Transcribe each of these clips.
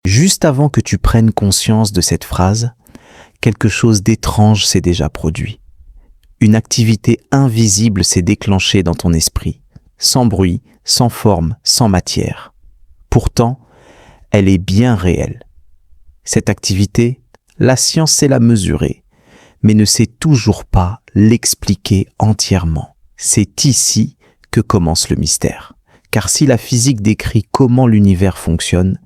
Juste avant que tu prennes conscience de cette phrase, quelque chose d'étrange s'est déjà produit. Une activité invisible s'est déclenchée dans ton esprit, sans bruit, sans forme, sans matière. Pourtant, elle est bien réelle. Cette activité, la science sait la mesurer, mais ne sait toujours pas l'expliquer entièrement. C'est ici que commence le mystère. Car si la physique décrit comment l'univers fonctionne,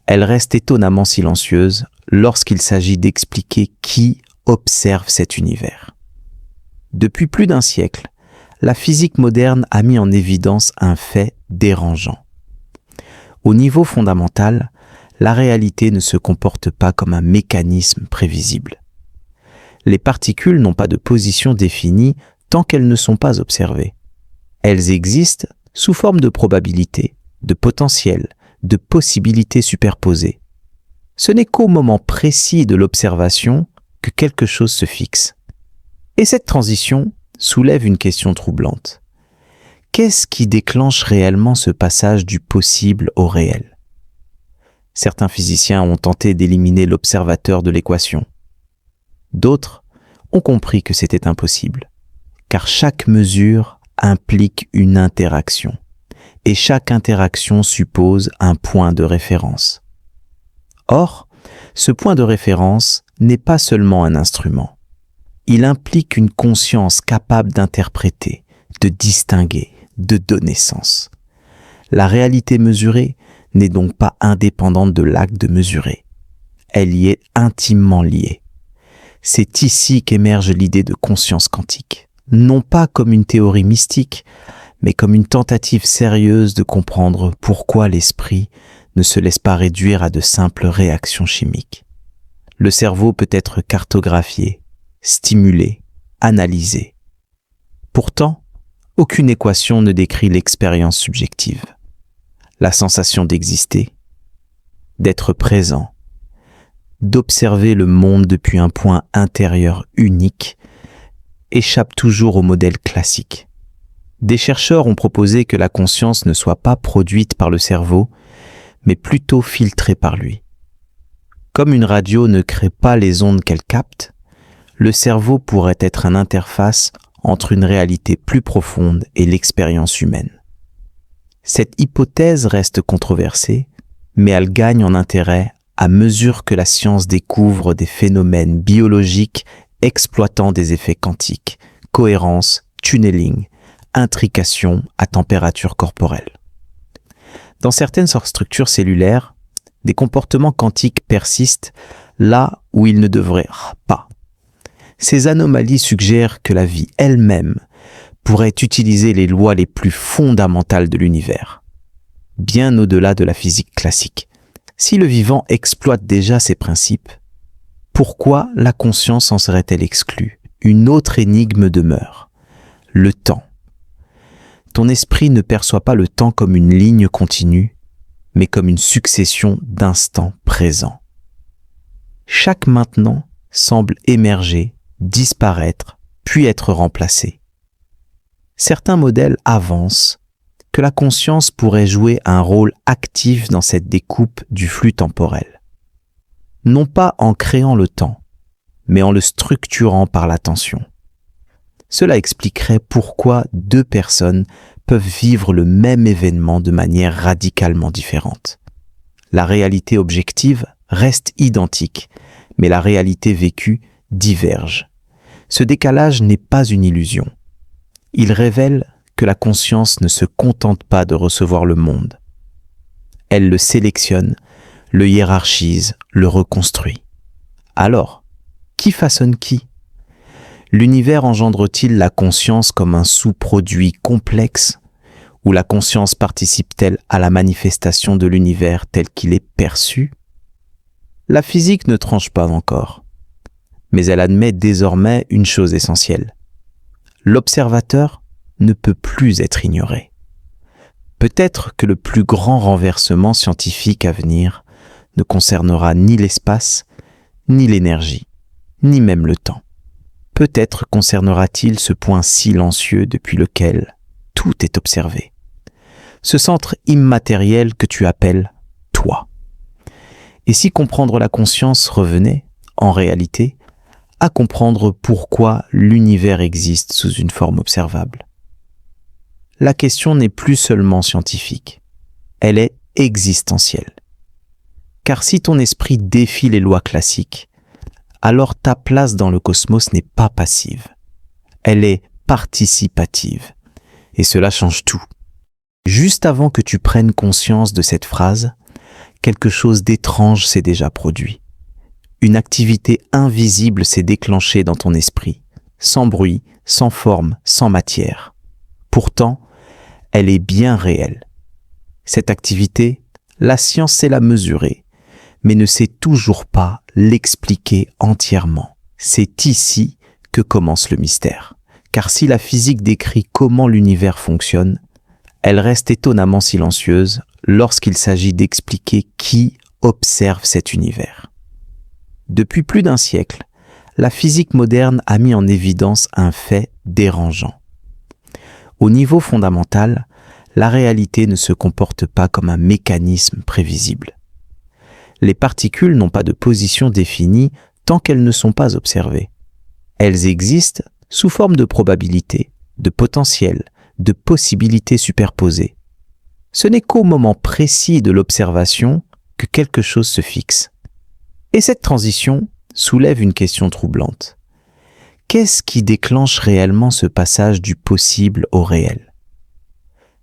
elle reste étonnamment silencieuse lorsqu'il s'agit d'expliquer qui observe cet univers. Depuis plus d'un siècle, la physique moderne a mis en évidence un fait dérangeant. Au niveau fondamental, la réalité ne se comporte pas comme un mécanisme prévisible. Les particules n'ont pas de position définie tant qu'elles ne sont pas observées. Elles existent sous forme de probabilités, de potentiels, de possibilités superposées. Ce n'est qu'au moment précis de l'observation que quelque chose se fixe. Et cette transition soulève une question troublante. Qu'est-ce qui déclenche réellement ce passage du possible au réel ? Certains physiciens ont tenté d'éliminer l'observateur de l'équation. D'autres ont compris que c'était impossible, car chaque mesure implique une interaction, et chaque interaction suppose un point de référence. Or, ce point de référence n'est pas seulement un instrument. Il implique une conscience capable d'interpréter, de distinguer, de donner sens. La réalité mesurée n'est donc pas indépendante de l'acte de mesurer. Elle y est intimement liée. C'est ici qu'émerge l'idée de conscience quantique, non pas comme une théorie mystique, mais comme une tentative sérieuse de comprendre pourquoi l'esprit ne se laisse pas réduire à de simples réactions chimiques. Le cerveau peut être cartographié, stimulé, analysé. Pourtant, aucune équation ne décrit l'expérience subjective. La sensation d'exister, d'être présent, d'observer le monde depuis un point intérieur unique, échappe toujours au modèle classique. Des chercheurs ont proposé que la conscience ne soit pas produite par le cerveau, mais plutôt filtrée par lui. Comme une radio ne crée pas les ondes qu'elle capte, le cerveau pourrait être une interface entre une réalité plus profonde et l'expérience humaine. Cette hypothèse reste controversée, mais elle gagne en intérêt à mesure que la science découvre des phénomènes biologiques exploitant des effets quantiques, cohérence, tunneling, intrication à température corporelle. Dans certaines structures cellulaires, des comportements quantiques persistent là où ils ne devraient pas. Ces anomalies suggèrent que la vie elle-même pourrait utiliser les lois les plus fondamentales de l'univers, bien au-delà de la physique classique. Si le vivant exploite déjà ces principes, pourquoi la conscience en serait-elle exclue ? Une autre énigme demeure, le temps. Ton esprit ne perçoit pas le temps comme une ligne continue, mais comme une succession d'instants présents. Chaque maintenant semble émerger, disparaître, puis être remplacé. Certains modèles avancent que la conscience pourrait jouer un rôle actif dans cette découpe du flux temporel. Non pas en créant le temps, mais en le structurant par l'attention. Cela expliquerait pourquoi deux personnes peuvent vivre le même événement de manière radicalement différente. La réalité objective reste identique, mais la réalité vécue diverge. Ce décalage n'est pas une illusion. Il révèle que la conscience ne se contente pas de recevoir le monde. Elle le sélectionne, le hiérarchise, le reconstruit. Alors, qui façonne qui ? L'univers engendre-t-il la conscience comme un sous-produit complexe ou la conscience participe-t-elle à la manifestation de l'univers tel qu'il est perçu ? La physique ne tranche pas encore, mais elle admet désormais une chose essentielle. L'observateur ne peut plus être ignoré. Peut-être que le plus grand renversement scientifique à venir ne concernera ni l'espace, ni l'énergie, ni même le temps. Peut-être concernera-t-il ce point silencieux depuis lequel tout est observé. Ce centre immatériel que tu appelles toi. Et si comprendre la conscience revenait, en réalité, à comprendre pourquoi l'univers existe sous une forme observable? La question n'est plus seulement scientifique, elle est existentielle. Car si ton esprit défie les lois classiques, alors ta place dans le cosmos n'est pas passive, elle est participative. Et cela change tout. Juste avant que tu prennes conscience de cette phrase, quelque chose d'étrange s'est déjà produit. Une activité invisible s'est déclenchée dans ton esprit, sans bruit, sans forme, sans matière. Pourtant, elle est bien réelle. Cette activité, la science sait la mesurer, mais ne sait toujours pas l'expliquer entièrement. C'est ici que commence le mystère. Car si la physique décrit comment l'univers fonctionne, elle reste étonnamment silencieuse lorsqu'il s'agit d'expliquer qui observe cet univers. Depuis plus d'un siècle, la physique moderne a mis en évidence un fait dérangeant. Au niveau fondamental, la réalité ne se comporte pas comme un mécanisme prévisible. Les particules n'ont pas de position définie tant qu'elles ne sont pas observées. Elles existent sous forme de probabilités, de potentiels, de possibilités superposées. Ce n'est qu'au moment précis de l'observation que quelque chose se fixe. Et cette transition soulève une question troublante. Qu'est-ce qui déclenche réellement ce passage du possible au réel?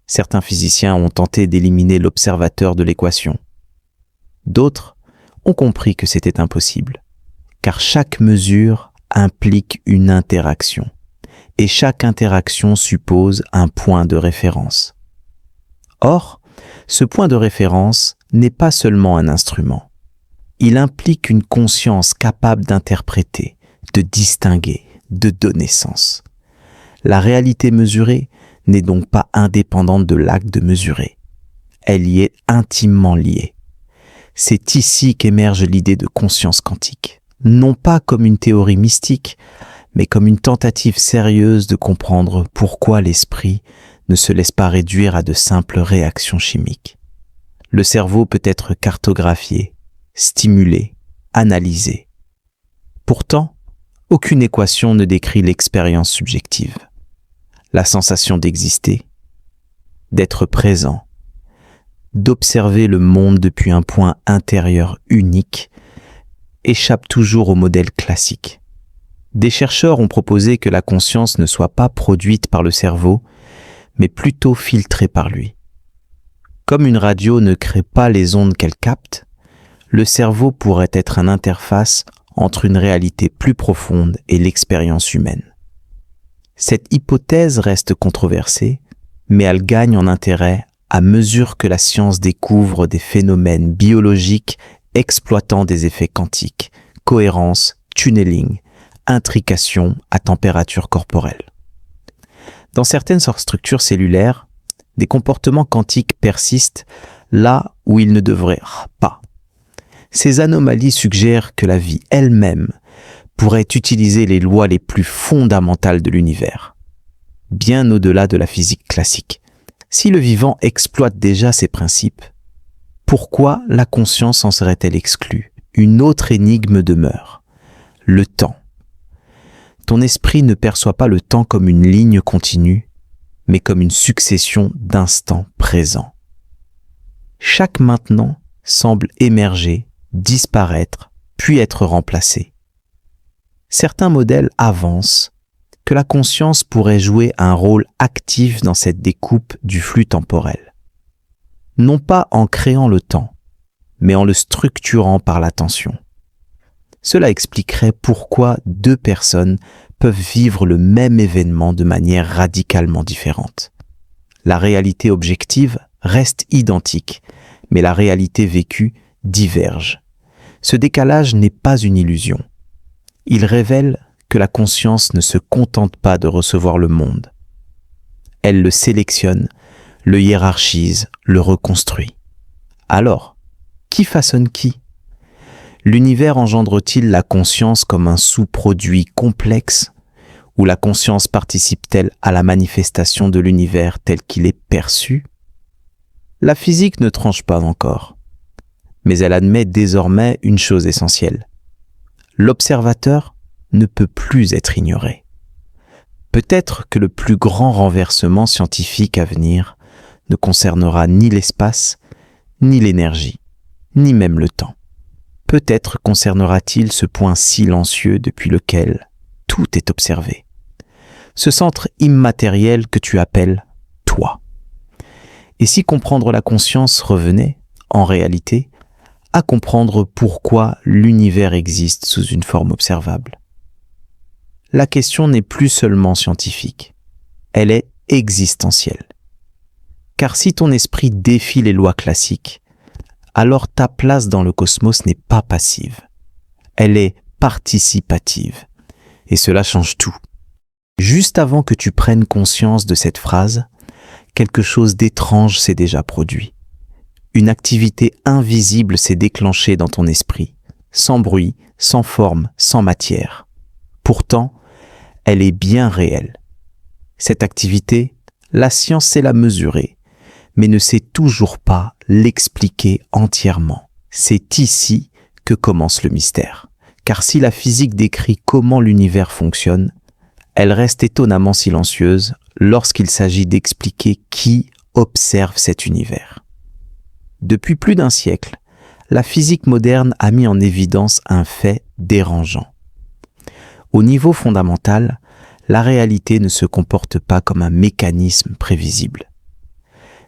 Certains physiciens ont tenté d'éliminer l'observateur de l'équation. D'autres ont compris que c'était impossible, car chaque mesure implique une interaction, et chaque interaction suppose un point de référence. Or, ce point de référence n'est pas seulement un instrument. Il implique une conscience capable d'interpréter, de distinguer, de donner sens. La réalité mesurée n'est donc pas indépendante de l'acte de mesurer. Elle y est intimement liée. C'est ici qu'émerge l'idée de conscience quantique, non pas comme une théorie mystique, mais comme une tentative sérieuse de comprendre pourquoi l'esprit ne se laisse pas réduire à de simples réactions chimiques. Le cerveau peut être cartographié, stimulé, analysé. Pourtant, aucune équation ne décrit l'expérience subjective. La sensation d'exister, d'être présent, d'observer le monde depuis un point intérieur unique, échappe toujours au modèle classique. Des chercheurs ont proposé que la conscience ne soit pas produite par le cerveau, mais plutôt filtrée par lui. Comme une radio ne crée pas les ondes qu'elle capte, le cerveau pourrait être une interface entre une réalité plus profonde et l'expérience humaine. Cette hypothèse reste controversée, mais elle gagne en intérêt à mesure que la science découvre des phénomènes biologiques exploitant des effets quantiques, cohérence, tunneling, intrication à température corporelle. Dans certaines structures cellulaires, des comportements quantiques persistent là où ils ne devraient pas. Ces anomalies suggèrent que la vie elle-même pourrait utiliser les lois les plus fondamentales de l'univers, bien au-delà de la physique classique. Si le vivant exploite déjà ces principes, pourquoi la conscience en serait-elle exclue? Une autre énigme demeure, le temps. Ton esprit ne perçoit pas le temps comme une ligne continue, mais comme une succession d'instants présents. Chaque maintenant semble émerger, disparaître, puis être remplacé. Certains modèles avancent que la conscience pourrait jouer un rôle actif dans cette découpe du flux temporel. Non pas en créant le temps, mais en le structurant par l'attention. Cela expliquerait pourquoi deux personnes peuvent vivre le même événement de manière radicalement différente. La réalité objective reste identique, mais la réalité vécue diverge. Ce décalage n'est pas une illusion. Il révèle que la conscience ne se contente pas de recevoir le monde. Elle le sélectionne, le hiérarchise, le reconstruit. Alors, qui façonne qui? L'univers engendre-t-il la conscience comme un sous-produit complexe ou la conscience participe-t-elle à la manifestation de l'univers tel qu'il est perçu? La physique ne tranche pas encore. Mais elle admet désormais une chose essentielle. L'observateur ne peut plus être ignoré. Peut-être que le plus grand renversement scientifique à venir ne concernera ni l'espace, ni l'énergie, ni même le temps. Peut-être concernera-t-il ce point silencieux depuis lequel tout est observé. Ce centre immatériel que tu appelles toi. Et si comprendre la conscience revenait, en réalité, à comprendre pourquoi l'univers existe sous une forme observable? La question n'est plus seulement scientifique, elle est existentielle. Car si ton esprit défie les lois classiques, alors ta place dans le cosmos n'est pas passive, elle est participative. Et cela change tout. Juste avant que tu prennes conscience de cette phrase, quelque chose d'étrange s'est déjà produit. Une activité invisible s'est déclenchée dans ton esprit, sans bruit, sans forme, sans matière. Pourtant, elle est bien réelle. Cette activité, la science sait la mesurer, mais ne sait toujours pas l'expliquer entièrement. C'est ici que commence le mystère. Car si la physique décrit comment l'univers fonctionne, elle reste étonnamment silencieuse lorsqu'il s'agit d'expliquer qui observe cet univers. Depuis plus d'un siècle, la physique moderne a mis en évidence un fait dérangeant. Au niveau fondamental, la réalité ne se comporte pas comme un mécanisme prévisible.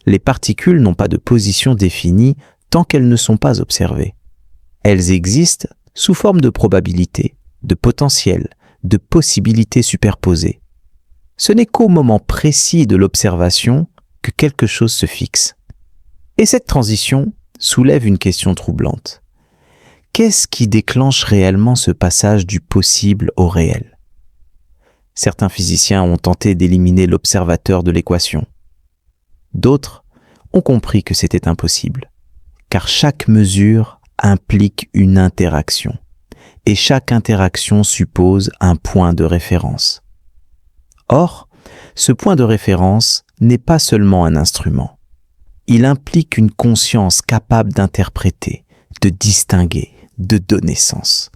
Les particules n'ont pas de position définie tant qu'elles ne sont pas observées. Elles existent sous forme de probabilités, de potentiels, de possibilités superposées. Ce n'est qu'au moment précis de l'observation que quelque chose se fixe. Et cette transition soulève une question troublante. Qu'est-ce qui déclenche réellement ce passage du possible au réel? Certains physiciens ont tenté d'éliminer l'observateur de l'équation. D'autres ont compris que c'était impossible, car chaque mesure implique une interaction, et chaque interaction suppose un point de référence. Or, ce point de référence n'est pas seulement un instrument. Il implique une conscience capable d'interpréter, de distinguer, de donner sens.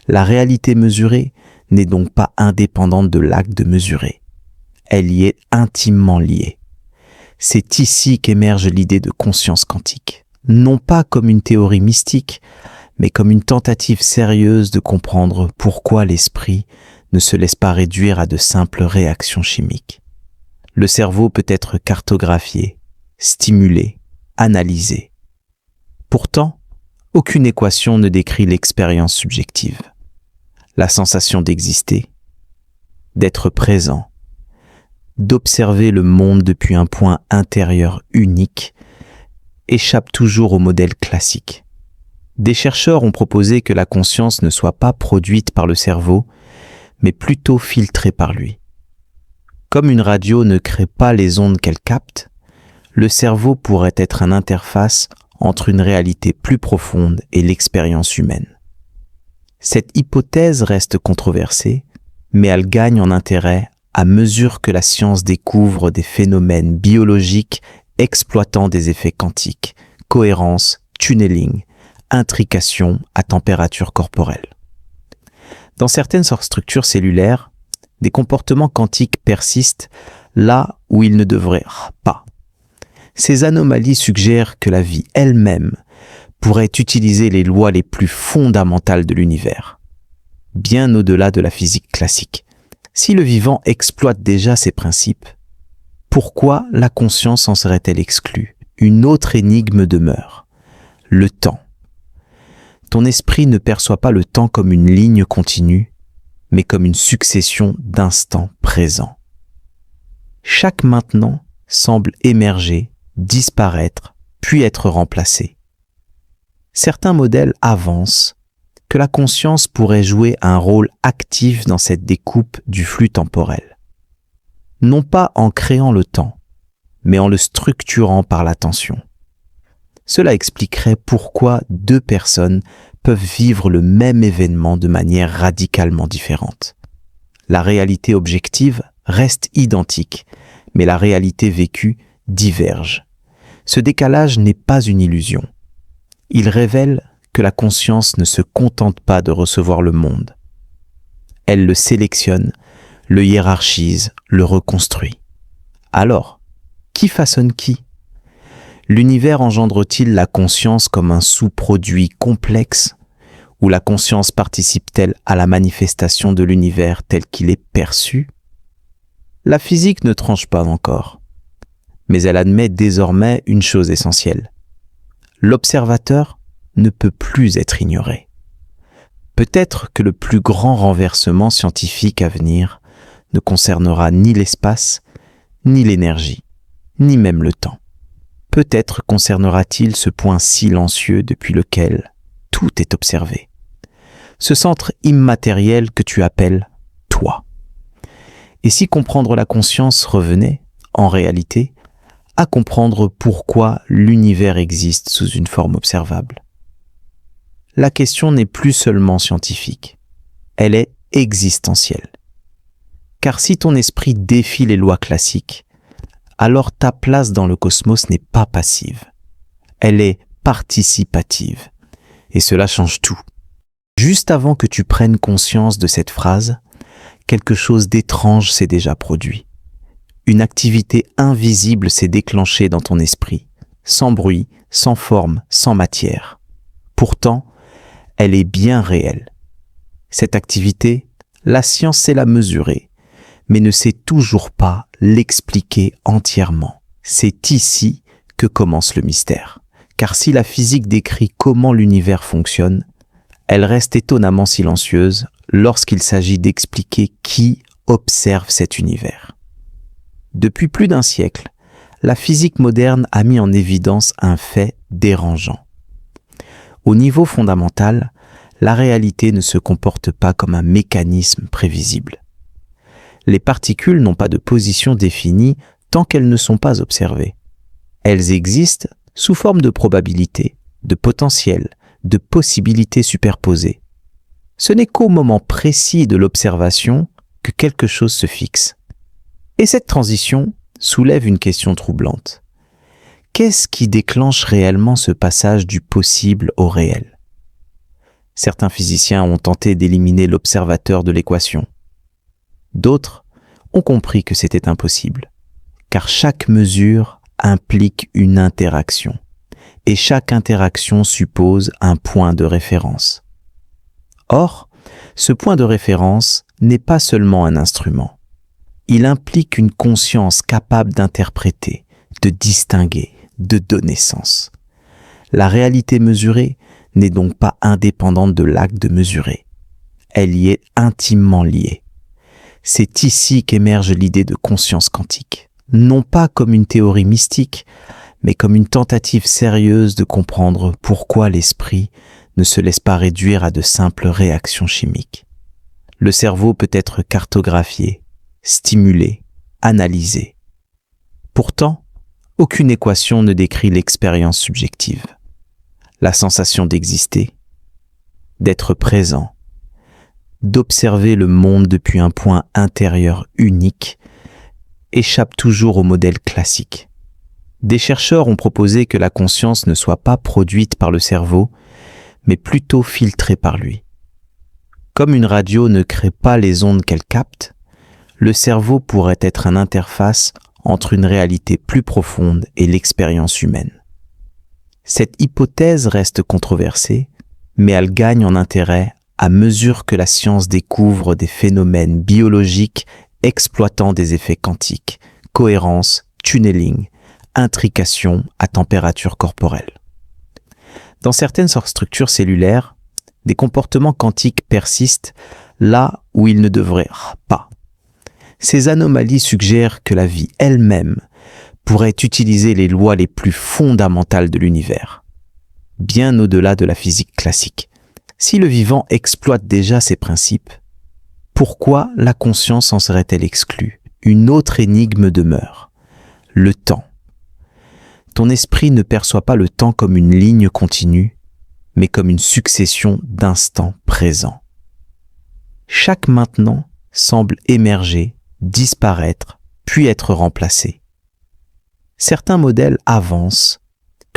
La réalité mesurée n'est donc pas indépendante de l'acte de mesurer. Elle y est intimement liée. C'est ici qu'émerge l'idée de conscience quantique. Non pas comme une théorie mystique, mais comme une tentative sérieuse de comprendre pourquoi l'esprit ne se laisse pas réduire à de simples réactions chimiques. Le cerveau peut être cartographié, stimulé, analysé. Pourtant, aucune équation ne décrit l'expérience subjective. La sensation d'exister, d'être présent, d'observer le monde depuis un point intérieur unique, échappe toujours au modèle classique. Des chercheurs ont proposé que la conscience ne soit pas produite par le cerveau, mais plutôt filtrée par lui. Comme une radio ne crée pas les ondes qu'elle capte, le cerveau pourrait être une interface entre une réalité plus profonde et l'expérience humaine. Cette hypothèse reste controversée, mais elle gagne en intérêt à mesure que la science découvre des phénomènes biologiques exploitant des effets quantiques, cohérence, tunneling, intrication à température corporelle. Dans certaines structures cellulaires, des comportements quantiques persistent là où ils ne devraient pas. Ces anomalies suggèrent que la vie elle-même pourrait utiliser les lois les plus fondamentales de l'univers, bien au-delà de la physique classique. Si le vivant exploite déjà ces principes, pourquoi la conscience en serait-elle exclue? Une autre énigme demeure, le temps. Ton esprit ne perçoit pas le temps comme une ligne continue, mais comme une succession d'instants présents. Chaque maintenant semble émerger, disparaître, puis être remplacé. Certains modèles avancent que la conscience pourrait jouer un rôle actif dans cette découpe du flux temporel. Non pas en créant le temps, mais en le structurant par l'attention. Cela expliquerait pourquoi deux personnes peuvent vivre le même événement de manière radicalement différente. La réalité objective reste identique, mais la réalité vécue diverge. Ce décalage n'est pas une illusion. Il révèle que la conscience ne se contente pas de recevoir le monde. Elle le sélectionne, le hiérarchise, le reconstruit. Alors, qui façonne qui ? L'univers engendre-t-il la conscience comme un sous-produit complexe ou la conscience participe-t-elle à la manifestation de l'univers tel qu'il est perçu ? La physique ne tranche pas encore, mais elle admet désormais une chose essentielle. L'observateur ne peut plus être ignoré. Peut-être que le plus grand renversement scientifique à venir ne concernera ni l'espace, ni l'énergie, ni même le temps. Peut-être concernera-t-il ce point silencieux depuis lequel tout est observé. Ce centre immatériel que tu appelles toi. Et si comprendre la conscience revenait, en réalité, à comprendre pourquoi l'univers existe sous une forme observable. La question n'est plus seulement scientifique, elle est existentielle. Car si ton esprit défie les lois classiques, alors ta place dans le cosmos n'est pas passive, elle est participative. Et cela change tout. Juste avant que tu prennes conscience de cette phrase, quelque chose d'étrange s'est déjà produit. Une activité invisible s'est déclenchée dans ton esprit, sans bruit, sans forme, sans matière. Pourtant, elle est bien réelle. Cette activité, la science sait la mesurer, mais ne sait toujours pas l'expliquer entièrement. C'est ici que commence le mystère. Car si la physique décrit comment l'univers fonctionne, elle reste étonnamment silencieuse lorsqu'il s'agit d'expliquer qui observe cet univers. Depuis plus d'un siècle, la physique moderne a mis en évidence un fait dérangeant. Au niveau fondamental, la réalité ne se comporte pas comme un mécanisme prévisible. Les particules n'ont pas de position définie tant qu'elles ne sont pas observées. Elles existent sous forme de probabilités, de potentiels, de possibilités superposées. Ce n'est qu'au moment précis de l'observation que quelque chose se fixe. Et cette transition soulève une question troublante. Qu'est-ce qui déclenche réellement ce passage du possible au réel ? Certains physiciens ont tenté d'éliminer l'observateur de l'équation. D'autres ont compris que c'était impossible, car chaque mesure implique une interaction, et chaque interaction suppose un point de référence. Or, ce point de référence n'est pas seulement un instrument. Il implique une conscience capable d'interpréter, de distinguer, de donner sens. La réalité mesurée n'est donc pas indépendante de l'acte de mesurer. Elle y est intimement liée. C'est ici qu'émerge l'idée de conscience quantique, non pas comme une théorie mystique, mais comme une tentative sérieuse de comprendre pourquoi l'esprit ne se laisse pas réduire à de simples réactions chimiques. Le cerveau peut être cartographié, stimulé, analysé. Pourtant, aucune équation ne décrit l'expérience subjective. La sensation d'exister, d'être présent, d'observer le monde depuis un point intérieur unique, échappe toujours au modèle classique. Des chercheurs ont proposé que la conscience ne soit pas produite par le cerveau, mais plutôt filtrée par lui. Comme une radio ne crée pas les ondes qu'elle capte, le cerveau pourrait être une interface entre une réalité plus profonde et l'expérience humaine. Cette hypothèse reste controversée, mais elle gagne en intérêt à mesure que la science découvre des phénomènes biologiques exploitant des effets quantiques, cohérence, tunneling, intrication à température corporelle. Dans certaines structures cellulaires, des comportements quantiques persistent là où ils ne devraient pas. Ces anomalies suggèrent que la vie elle-même pourrait utiliser les lois les plus fondamentales de l'univers, bien au-delà de la physique classique. Si le vivant exploite déjà ces principes, pourquoi la conscience en serait-elle exclue ? Une autre énigme demeure, le temps. Ton esprit ne perçoit pas le temps comme une ligne continue, mais comme une succession d'instants présents. Chaque maintenant semble émerger, disparaître, puis être remplacé. Certains modèles avancent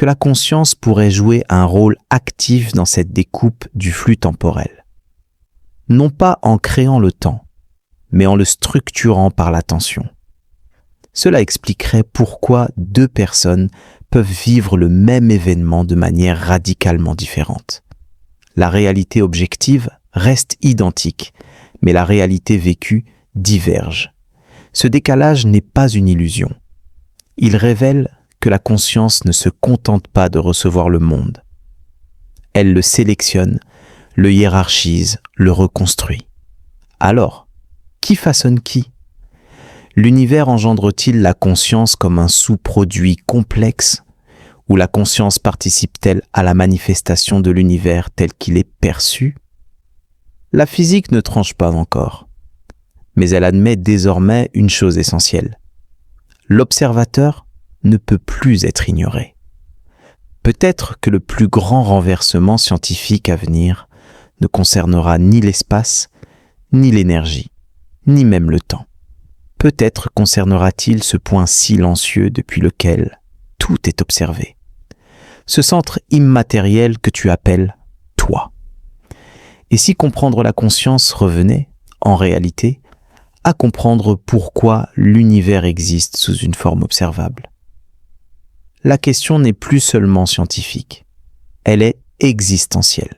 que la conscience pourrait jouer un rôle actif dans cette découpe du flux temporel. Non pas en créant le temps, mais en le structurant par l'attention. Cela expliquerait pourquoi deux personnes peuvent vivre le même événement de manière radicalement différente. La réalité objective reste identique, mais la réalité vécue diverge. Ce décalage n'est pas une illusion. Il révèle que la conscience ne se contente pas de recevoir le monde. Elle le sélectionne, le hiérarchise, le reconstruit. Alors, qui façonne qui ? L'univers engendre-t-il la conscience comme un sous-produit complexe ou la conscience participe-t-elle à la manifestation de l'univers tel qu'il est perçu ? La physique ne tranche pas encore, mais elle admet désormais une chose essentielle. L'observateur ne peut plus être ignoré. Peut-être que le plus grand renversement scientifique à venir ne concernera ni l'espace, ni l'énergie, ni même le temps. Peut-être concernera-t-il ce point silencieux depuis lequel tout est observé. Ce centre immatériel que tu appelles toi. Et si comprendre la conscience revenait, en réalité, à comprendre pourquoi l'univers existe sous une forme observable. La question n'est plus seulement scientifique, elle est existentielle.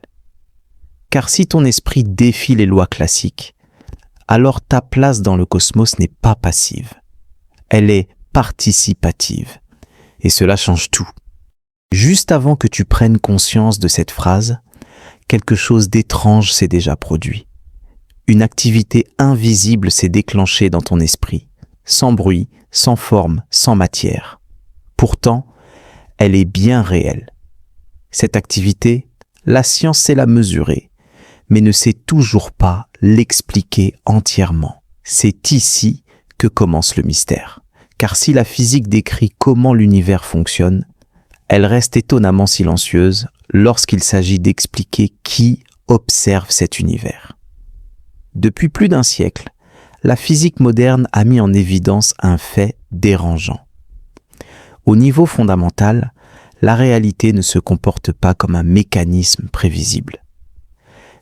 Car si ton esprit défie les lois classiques, alors ta place dans le cosmos n'est pas passive, elle est participative. Et cela change tout. Juste avant que tu prennes conscience de cette phrase, quelque chose d'étrange s'est déjà produit. Une activité invisible s'est déclenchée dans ton esprit, sans bruit, sans forme, sans matière. Pourtant, elle est bien réelle. Cette activité, la science sait la mesurer, mais ne sait toujours pas l'expliquer entièrement. C'est ici que commence le mystère. Car si la physique décrit comment l'univers fonctionne, elle reste étonnamment silencieuse lorsqu'il s'agit d'expliquer qui observe cet univers. Depuis plus d'un siècle, la physique moderne a mis en évidence un fait dérangeant. Au niveau fondamental, la réalité ne se comporte pas comme un mécanisme prévisible.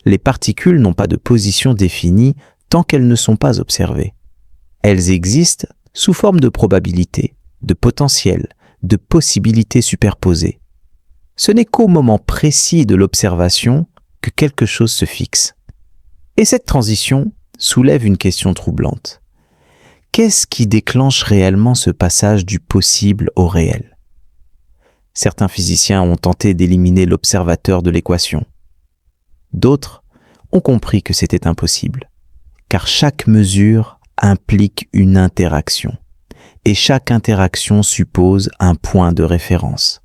Les particules n'ont pas de position définie tant qu'elles ne sont pas observées. Elles existent sous forme de probabilités, de potentiels, de possibilités superposées. Ce n'est qu'au moment précis de l'observation que quelque chose se fixe. Et cette transition soulève une question troublante. Qu'est-ce qui déclenche réellement ce passage du possible au réel ? Certains physiciens ont tenté d'éliminer l'observateur de l'équation. D'autres ont compris que c'était impossible, car chaque mesure implique une interaction, et chaque interaction suppose un point de référence.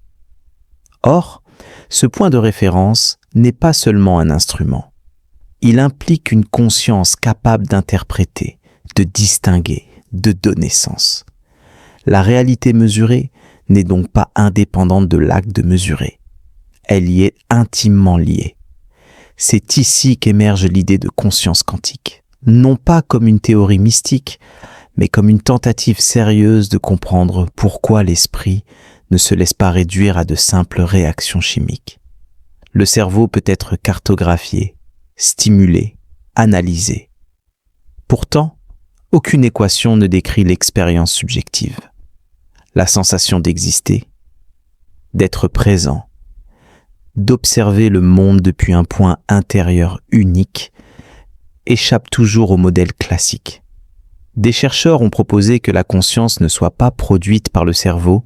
Or, ce point de référence n'est pas seulement un instrument. Il implique une conscience capable d'interpréter, de distinguer, de donner sens. La réalité mesurée n'est donc pas indépendante de l'acte de mesurer. Elle y est intimement liée. C'est ici qu'émerge l'idée de conscience quantique. Non pas comme une théorie mystique, mais comme une tentative sérieuse de comprendre pourquoi l'esprit ne se laisse pas réduire à de simples réactions chimiques. Le cerveau peut être cartographié, stimulé, analysé. Pourtant, aucune équation ne décrit l'expérience subjective. La sensation d'exister, d'être présent, d'observer le monde depuis un point intérieur unique, échappe toujours au modèle classique. Des chercheurs ont proposé que la conscience ne soit pas produite par le cerveau,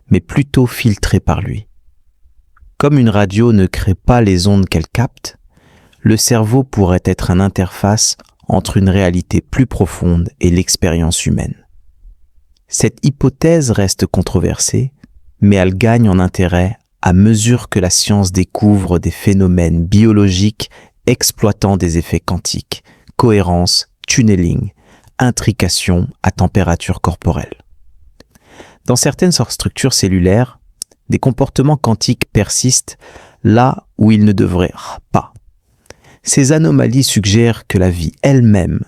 mais plutôt filtrée par lui. Comme une radio ne crée pas les ondes qu'elle capte, le cerveau pourrait être une interface entre une réalité plus profonde et l'expérience humaine. Cette hypothèse reste controversée, mais elle gagne en intérêt à mesure que la science découvre des phénomènes biologiques exploitant des effets quantiques, cohérence, tunneling, intrication à température corporelle. Dans certaines structures cellulaires, des comportements quantiques persistent là où ils ne devraient pas. Ces anomalies suggèrent que la vie elle-même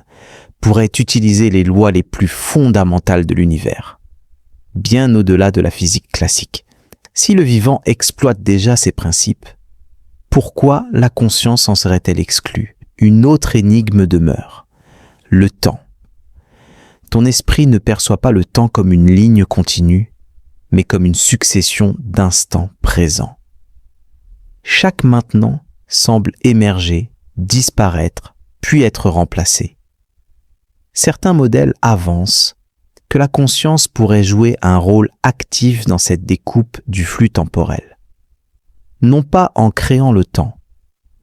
pourrait utiliser les lois les plus fondamentales de l'univers, bien au-delà de la physique classique. Si le vivant exploite déjà ces principes, pourquoi la conscience en serait-elle exclue? Une autre énigme demeure. Le temps. Ton esprit ne perçoit pas le temps comme une ligne continue, mais comme une succession d'instants présents. Chaque maintenant semble émerger, disparaître, puis être remplacé. Certains modèles avancent que la conscience pourrait jouer un rôle actif dans cette découpe du flux temporel. Non pas en créant le temps,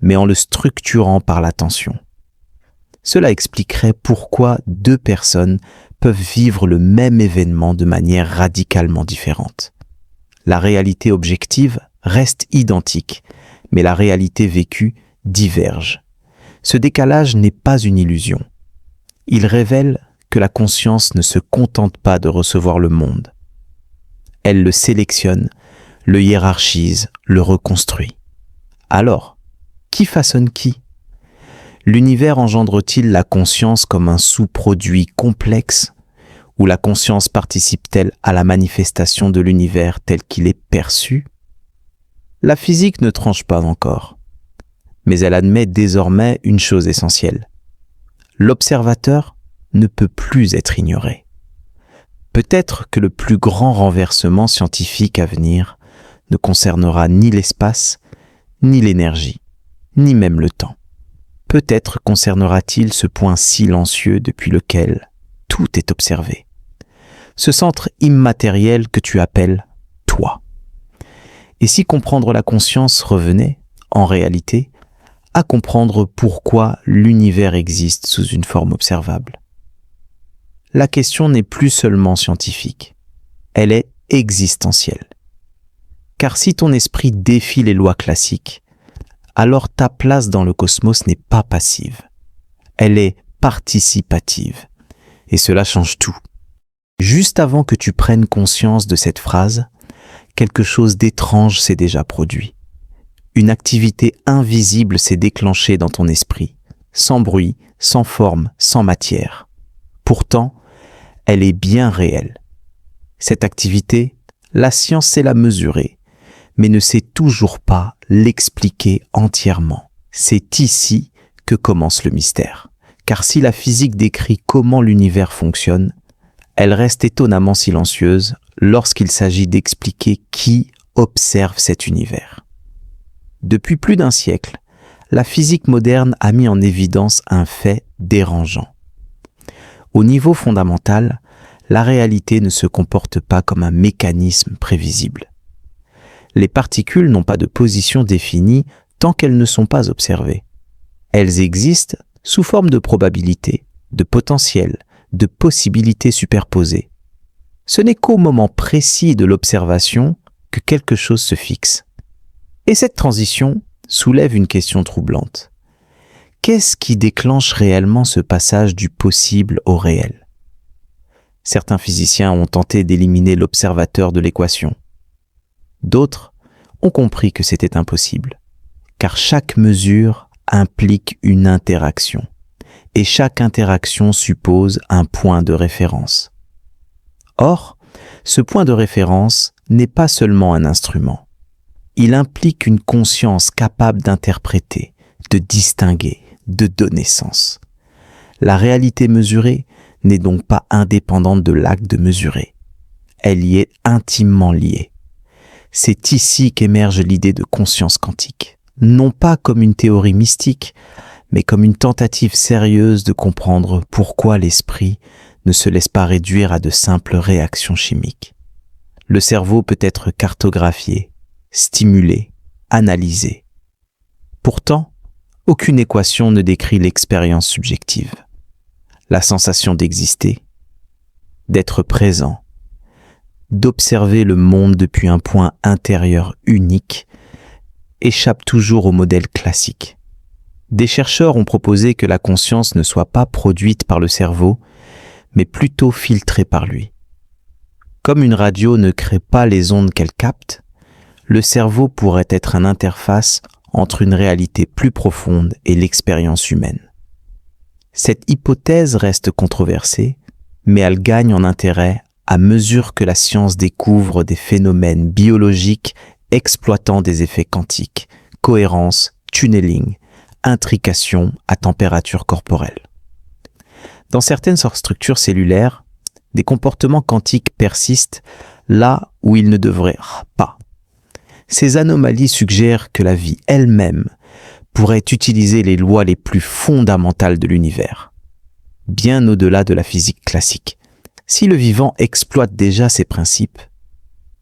mais en le structurant par l'attention. Cela expliquerait pourquoi deux personnes peuvent vivre le même événement de manière radicalement différente. La réalité objective reste identique, mais la réalité vécue diverge. Ce décalage n'est pas une illusion. Il révèle que la conscience ne se contente pas de recevoir le monde. Elle le sélectionne, le hiérarchise, le reconstruit. Alors, qui façonne qui? L'univers engendre-t-il la conscience comme un sous-produit complexe ou la conscience participe-t-elle à la manifestation de l'univers tel qu'il est perçu? La physique ne tranche pas encore, mais elle admet désormais une chose essentielle. L'observateur ne peut plus être ignoré. Peut-être que le plus grand renversement scientifique à venir ne concernera ni l'espace, ni l'énergie, ni même le temps. Peut-être concernera-t-il ce point silencieux depuis lequel tout est observé. Ce centre immatériel que tu appelles toi. Et si comprendre la conscience revenait, en réalité, à comprendre pourquoi l'univers existe sous une forme observable? La question n'est plus seulement scientifique, elle est existentielle. Car si ton esprit défie les lois classiques, alors ta place dans le cosmos n'est pas passive, elle est participative. Et cela change tout. Juste avant que tu prennes conscience de cette phrase, quelque chose d'étrange s'est déjà produit. Une activité invisible s'est déclenchée dans ton esprit, sans bruit, sans forme, sans matière. Pourtant, elle est bien réelle. Cette activité, la science sait la mesurer, mais ne sait toujours pas l'expliquer entièrement. C'est ici que commence le mystère. Car si la physique décrit comment l'univers fonctionne, elle reste étonnamment silencieuse lorsqu'il s'agit d'expliquer qui observe cet univers. Depuis plus d'un siècle, la physique moderne a mis en évidence un fait dérangeant. Au niveau fondamental, la réalité ne se comporte pas comme un mécanisme prévisible. Les particules n'ont pas de position définie tant qu'elles ne sont pas observées. Elles existent sous forme de probabilités, de potentiels, de possibilités superposées. Ce n'est qu'au moment précis de l'observation que quelque chose se fixe. Et cette transition soulève une question troublante. Qu'est-ce qui déclenche réellement ce passage du possible au réel? Certains physiciens ont tenté d'éliminer l'observateur de l'équation. D'autres ont compris que c'était impossible, car chaque mesure implique une interaction, et chaque interaction suppose un point de référence. Or, ce point de référence n'est pas seulement un instrument. Il implique une conscience capable d'interpréter, de distinguer, de donner sens. La réalité mesurée n'est donc pas indépendante de l'acte de mesurer. Elle y est intimement liée. C'est ici qu'émerge l'idée de conscience quantique, non pas comme une théorie mystique, mais comme une tentative sérieuse de comprendre pourquoi l'esprit ne se laisse pas réduire à de simples réactions chimiques. Le cerveau peut être cartographié, stimulé, analysé. Pourtant, aucune équation ne décrit l'expérience subjective. La sensation d'exister, d'être présent, d'observer le monde depuis un point intérieur unique, échappe toujours au modèle classique. Des chercheurs ont proposé que la conscience ne soit pas produite par le cerveau, mais plutôt filtrée par lui. Comme une radio ne crée pas les ondes qu'elle capte, le cerveau pourrait être une interface entre une réalité plus profonde et l'expérience humaine. Cette hypothèse reste controversée, mais elle gagne en intérêt à mesure que la science découvre des phénomènes biologiques exploitant des effets quantiques, cohérence, tunneling, intrication à température corporelle. Dans certaines structures cellulaires, des comportements quantiques persistent là où ils ne devraient pas. Ces anomalies suggèrent que la vie elle-même pourrait utiliser les lois les plus fondamentales de l'univers, bien au-delà de la physique classique. Si le vivant exploite déjà ces principes,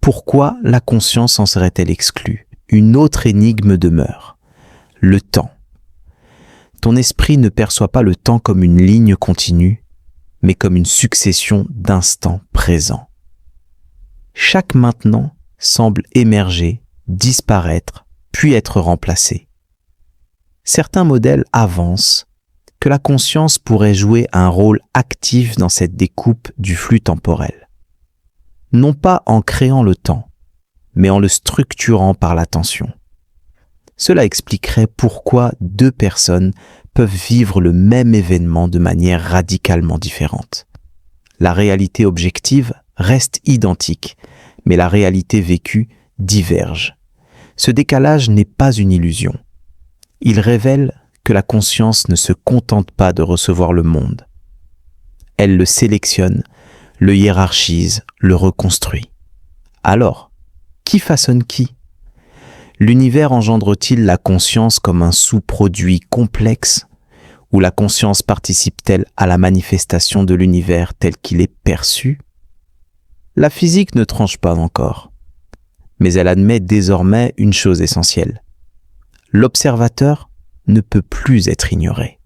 pourquoi la conscience en serait-elle exclue? Une autre énigme demeure. Le temps. Ton esprit ne perçoit pas le temps comme une ligne continue, mais comme une succession d'instants présents. Chaque maintenant semble émerger, disparaître, puis être remplacé. Certains modèles avancent que la conscience pourrait jouer un rôle actif dans cette découpe du flux temporel. Non pas en créant le temps, mais en le structurant par l'attention. Cela expliquerait pourquoi deux personnes peuvent vivre le même événement de manière radicalement différente. La réalité objective reste identique, mais la réalité vécue diverge. Ce décalage n'est pas une illusion. Il révèle que la conscience ne se contente pas de recevoir le monde. Elle le sélectionne, le hiérarchise, le reconstruit. Alors, qui façonne qui? L'univers engendre-t-il la conscience comme un sous-produit complexe ou la conscience participe-t-elle à la manifestation de l'univers tel qu'il est perçu? La physique ne tranche pas encore, mais elle admet désormais une chose essentielle. L'observateur ne peut plus être ignoré.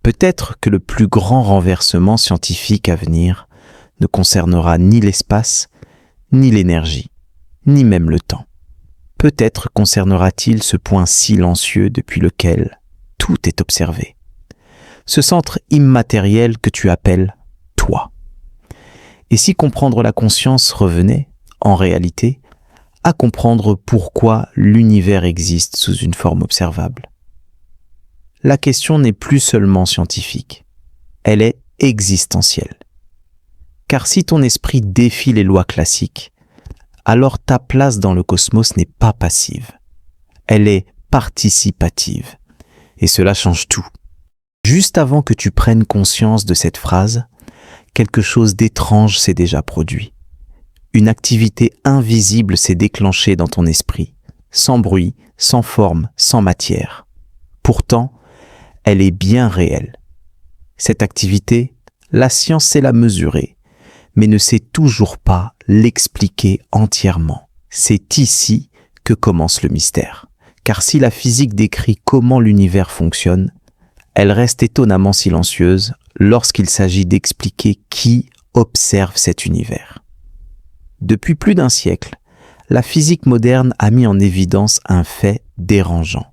Peut-être que le plus grand renversement scientifique à venir ne concernera ni l'espace, ni l'énergie, ni même le temps. Peut-être concernera-t-il ce point silencieux depuis lequel tout est observé. Ce centre immatériel que tu appelles toi. Et si comprendre la conscience revenait, en réalité, à comprendre pourquoi l'univers existe sous une forme observable? La question n'est plus seulement scientifique, elle est existentielle. Car si ton esprit défie les lois classiques, alors ta place dans le cosmos n'est pas passive, elle est participative. Et cela change tout. Juste avant que tu prennes conscience de cette phrase, quelque chose d'étrange s'est déjà produit. Une activité invisible s'est déclenchée dans ton esprit, sans bruit, sans forme, sans matière. Pourtant, elle est bien réelle. Cette activité, la science sait la mesurer, mais ne sait toujours pas l'expliquer entièrement. C'est ici que commence le mystère. Car si la physique décrit comment l'univers fonctionne, elle reste étonnamment silencieuse lorsqu'il s'agit d'expliquer qui observe cet univers. Depuis plus d'un siècle, la physique moderne a mis en évidence un fait dérangeant.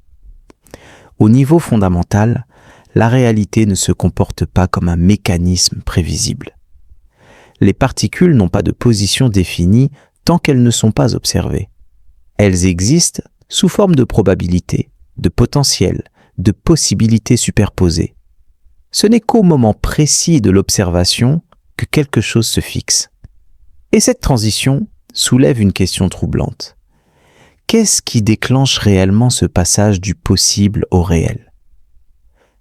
Au niveau fondamental, la réalité ne se comporte pas comme un mécanisme prévisible. Les particules n'ont pas de position définie tant qu'elles ne sont pas observées. Elles existent sous forme de probabilités, de potentiels, de possibilités superposées. Ce n'est qu'au moment précis de l'observation que quelque chose se fixe. Et cette transition soulève une question troublante. Qu'est-ce qui déclenche réellement ce passage du possible au réel?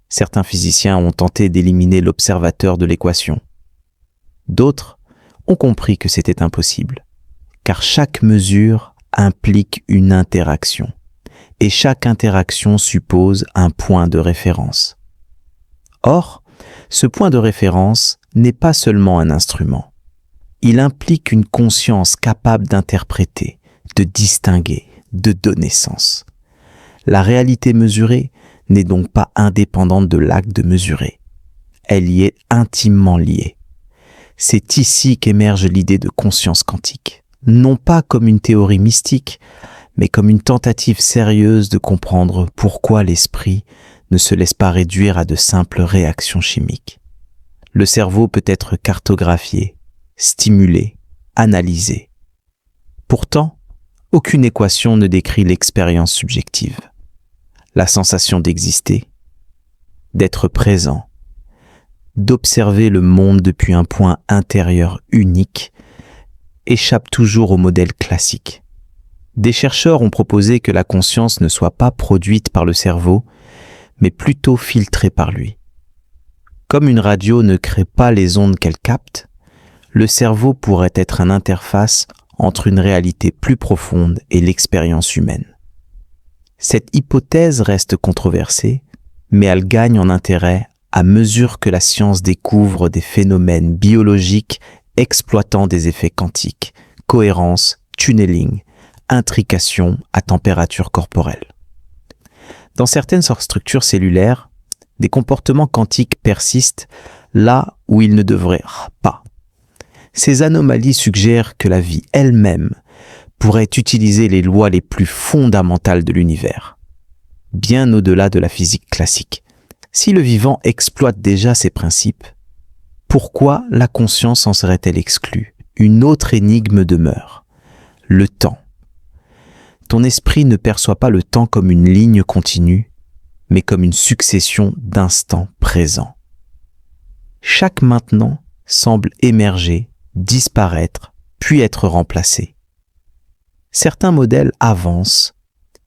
Certains physiciens ont tenté d'éliminer l'observateur de l'équation. D'autres ont compris que c'était impossible, car chaque mesure implique une interaction, et chaque interaction suppose un point de référence. Or, ce point de référence n'est pas seulement un instrument. Il implique une conscience capable d'interpréter, de distinguer, de donner sens. La réalité mesurée n'est donc pas indépendante de l'acte de mesurer. Elle y est intimement liée. C'est ici qu'émerge l'idée de conscience quantique. Non pas comme une théorie mystique, mais comme une tentative sérieuse de comprendre pourquoi l'esprit ne se laisse pas réduire à de simples réactions chimiques. Le cerveau peut être cartographié, stimulé, analysé. Pourtant, aucune équation ne décrit l'expérience subjective. La sensation d'exister, d'être présent, d'observer le monde depuis un point intérieur unique, échappe toujours au modèle classique. Des chercheurs ont proposé que la conscience ne soit pas produite par le cerveau, mais plutôt filtrée par lui. Comme une radio ne crée pas les ondes qu'elle capte, le cerveau pourrait être une interface entre une réalité plus profonde et l'expérience humaine. Cette hypothèse reste controversée, mais elle gagne en intérêt à mesure que la science découvre des phénomènes biologiques exploitant des effets quantiques, cohérence, tunneling, intrication à température corporelle. Dans certaines structures cellulaires, des comportements quantiques persistent là où ils ne devraient pas. Ces anomalies suggèrent que la vie elle-même pourrait utiliser les lois les plus fondamentales de l'univers, bien au-delà de la physique classique. Si le vivant exploite déjà ces principes, pourquoi la conscience en serait-elle exclue? Une autre énigme demeure, le temps. Ton esprit ne perçoit pas le temps comme une ligne continue, mais comme une succession d'instants présents. Chaque maintenant semble émerger, disparaître, puis être remplacé. Certains modèles avancent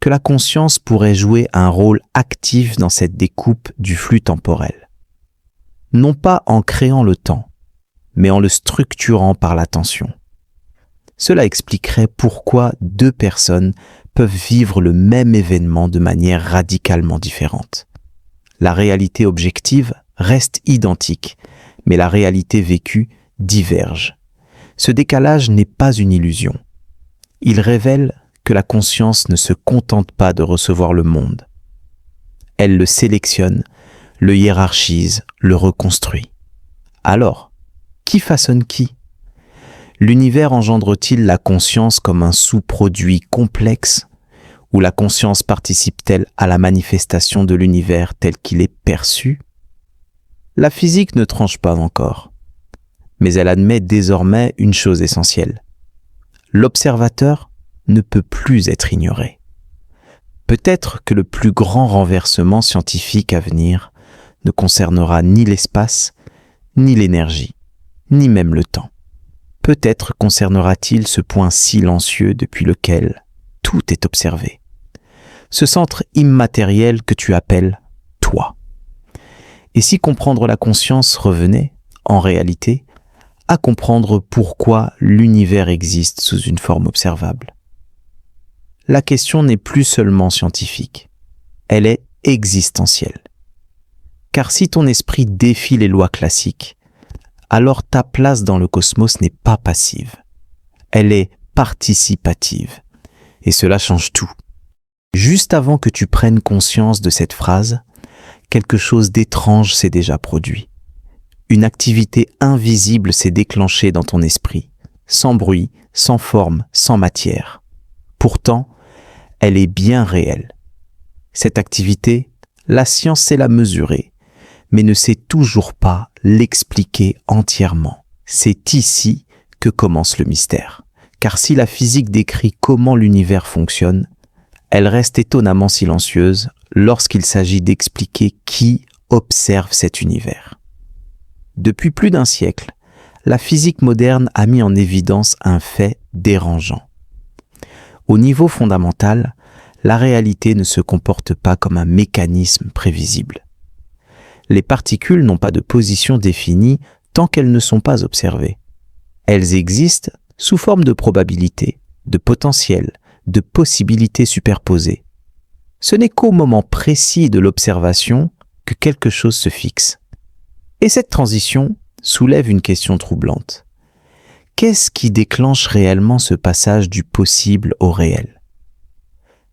que la conscience pourrait jouer un rôle actif dans cette découpe du flux temporel. Non pas en créant le temps, mais en le structurant par l'attention. Cela expliquerait pourquoi deux personnes peuvent vivre le même événement de manière radicalement différente. La réalité objective reste identique, mais la réalité vécue diverge. Ce décalage n'est pas une illusion. Il révèle que la conscience ne se contente pas de recevoir le monde. Elle le sélectionne, le hiérarchise, le reconstruit. Alors, qui façonne qui ? L'univers engendre-t-il la conscience comme un sous-produit complexe ou la conscience participe-t-elle à la manifestation de l'univers tel qu'il est perçu ? La physique ne tranche pas encore, mais elle admet désormais une chose essentielle. L'observateur ne peut plus être ignoré. Peut-être que le plus grand renversement scientifique à venir ne concernera ni l'espace, ni l'énergie, ni même le temps. Peut-être concernera-t-il ce point silencieux depuis lequel tout est observé. Ce centre immatériel que tu appelles toi. Et si comprendre la conscience revenait, en réalité, à comprendre pourquoi l'univers existe sous une forme observable. La question n'est plus seulement scientifique, elle est existentielle. Car si ton esprit défie les lois classiques, alors ta place dans le cosmos n'est pas passive, elle est participative. Et cela change tout. Juste avant que tu prennes conscience de cette phrase, quelque chose d'étrange s'est déjà produit. Une activité invisible s'est déclenchée dans ton esprit, sans bruit, sans forme, sans matière. Pourtant, elle est bien réelle. Cette activité, la science sait la mesurer, mais ne sait toujours pas l'expliquer entièrement. C'est ici que commence le mystère. Car si la physique décrit comment l'univers fonctionne, elle reste étonnamment silencieuse lorsqu'il s'agit d'expliquer qui observe cet univers. Depuis plus d'un siècle, la physique moderne a mis en évidence un fait dérangeant. Au niveau fondamental, la réalité ne se comporte pas comme un mécanisme prévisible. Les particules n'ont pas de position définie tant qu'elles ne sont pas observées. Elles existent sous forme de probabilités, de potentiels, de possibilités superposées. Ce n'est qu'au moment précis de l'observation que quelque chose se fixe. Et cette transition soulève une question troublante. Qu'est-ce qui déclenche réellement ce passage du possible au réel ?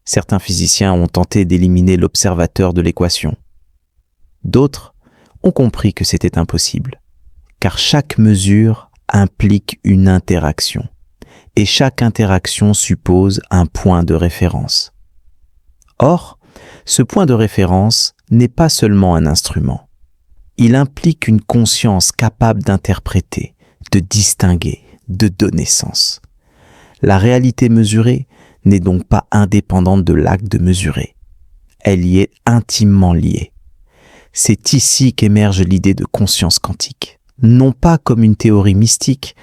Certains physiciens ont tenté d'éliminer l'observateur de l'équation. D'autres ont compris que c'était impossible, car chaque mesure implique une interaction, et chaque interaction suppose un point de référence. Or, ce point de référence n'est pas seulement un instrument. Il implique une conscience capable d'interpréter, de distinguer, de donner sens. La réalité mesurée n'est donc pas indépendante de l'acte de mesurer. Elle y est intimement liée. C'est ici qu'émerge l'idée de conscience quantique, non pas comme une théorie mystique,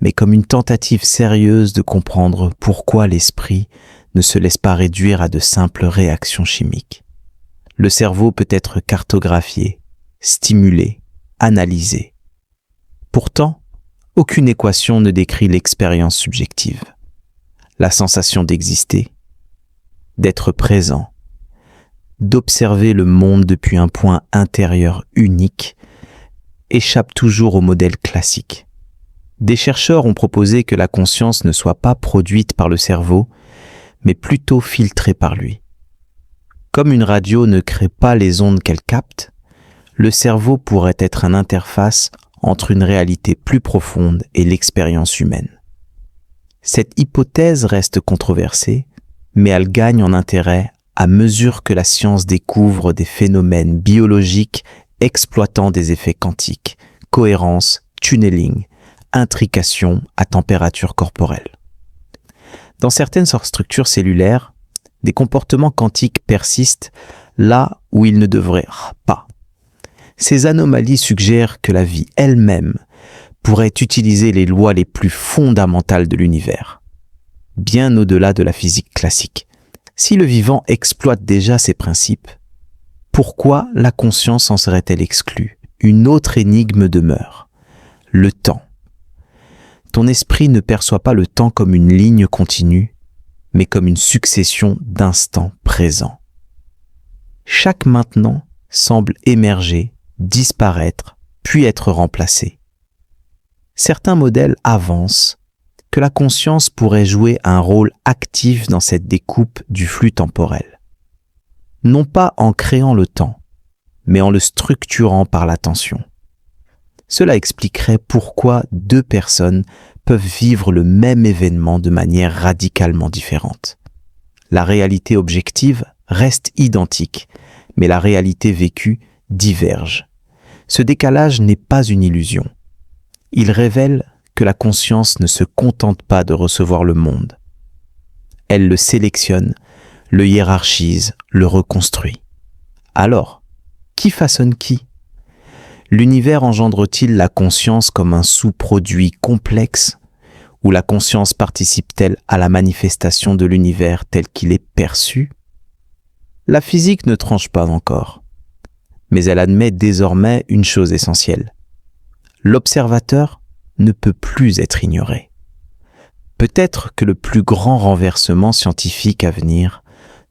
mais comme une tentative sérieuse de comprendre pourquoi l'esprit ne se laisse pas réduire à de simples réactions chimiques. Le cerveau peut être cartographié, stimulé, analysé. Pourtant, aucune équation ne décrit l'expérience subjective. La sensation d'exister, d'être présent, d'observer le monde depuis un point intérieur unique, échappe toujours au modèle classique. Des chercheurs ont proposé que la conscience ne soit pas produite par le cerveau, mais plutôt filtrée par lui. Comme une radio ne crée pas les ondes qu'elle capte, le cerveau pourrait être une interface entre une réalité plus profonde et l'expérience humaine. Cette hypothèse reste controversée, mais elle gagne en intérêt à mesure que la science découvre des phénomènes biologiques exploitant des effets quantiques, cohérence, tunneling, intrication à température corporelle. Dans certaines structures cellulaires, des comportements quantiques persistent là où ils ne devraient pas. Ces anomalies suggèrent que la vie elle-même pourrait utiliser les lois les plus fondamentales de l'univers, bien au-delà de la physique classique. Si le vivant exploite déjà ces principes, pourquoi la conscience en serait-elle exclue? Une autre énigme demeure. Le temps. Ton esprit ne perçoit pas le temps comme une ligne continue, mais comme une succession d'instants présents. Chaque maintenant semble émerger, disparaître, puis être remplacé. Certains modèles avancent que la conscience pourrait jouer un rôle actif dans cette découpe du flux temporel. Non pas en créant le temps, mais en le structurant par l'attention. Cela expliquerait pourquoi deux personnes peuvent vivre le même événement de manière radicalement différente. La réalité objective reste identique, mais la réalité vécue diverge. Ce décalage n'est pas une illusion. Il révèle que la conscience ne se contente pas de recevoir le monde. Elle le sélectionne, le hiérarchise, le reconstruit. Alors, qui façonne qui? L'univers engendre-t-il la conscience comme un sous-produit complexe ou la conscience participe-t-elle à la manifestation de l'univers tel qu'il est perçu? La physique ne tranche pas encore, mais elle admet désormais une chose essentielle. L'observateur ne peut plus être ignoré. Peut-être que le plus grand renversement scientifique à venir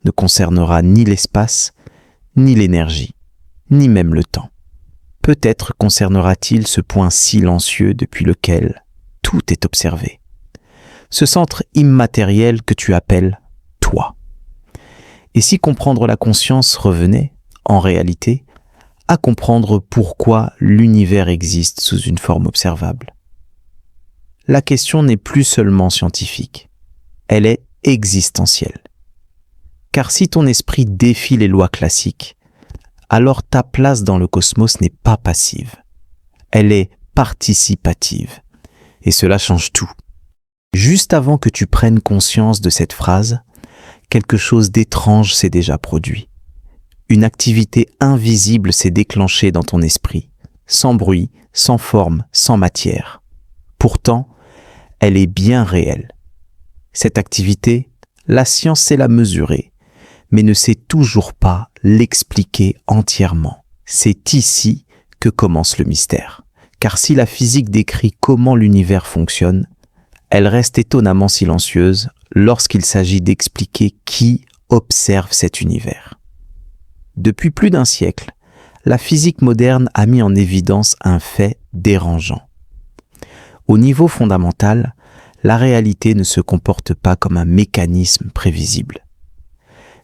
ne concernera ni l'espace, ni l'énergie, ni même le temps. Peut-être concernera-t-il ce point silencieux depuis lequel tout est observé. Ce centre immatériel que tu appelles toi. Et si comprendre la conscience revenait, en réalité, à comprendre pourquoi l'univers existe sous une forme observable? La question n'est plus seulement scientifique, elle est existentielle. Car si ton esprit défie les lois classiques, alors ta place dans le cosmos n'est pas passive, elle est participative. Et cela change tout. Juste avant que tu prennes conscience de cette phrase, quelque chose d'étrange s'est déjà produit. Une activité invisible s'est déclenchée dans ton esprit, sans bruit, sans forme, sans matière. Pourtant, elle est bien réelle. Cette activité, la science sait la mesurer, mais ne sait toujours pas l'expliquer entièrement. C'est ici que commence le mystère. Car si la physique décrit comment l'univers fonctionne, elle reste étonnamment silencieuse lorsqu'il s'agit d'expliquer qui observe cet univers. Depuis plus d'un siècle, la physique moderne a mis en évidence un fait dérangeant. Au niveau fondamental, la réalité ne se comporte pas comme un mécanisme prévisible.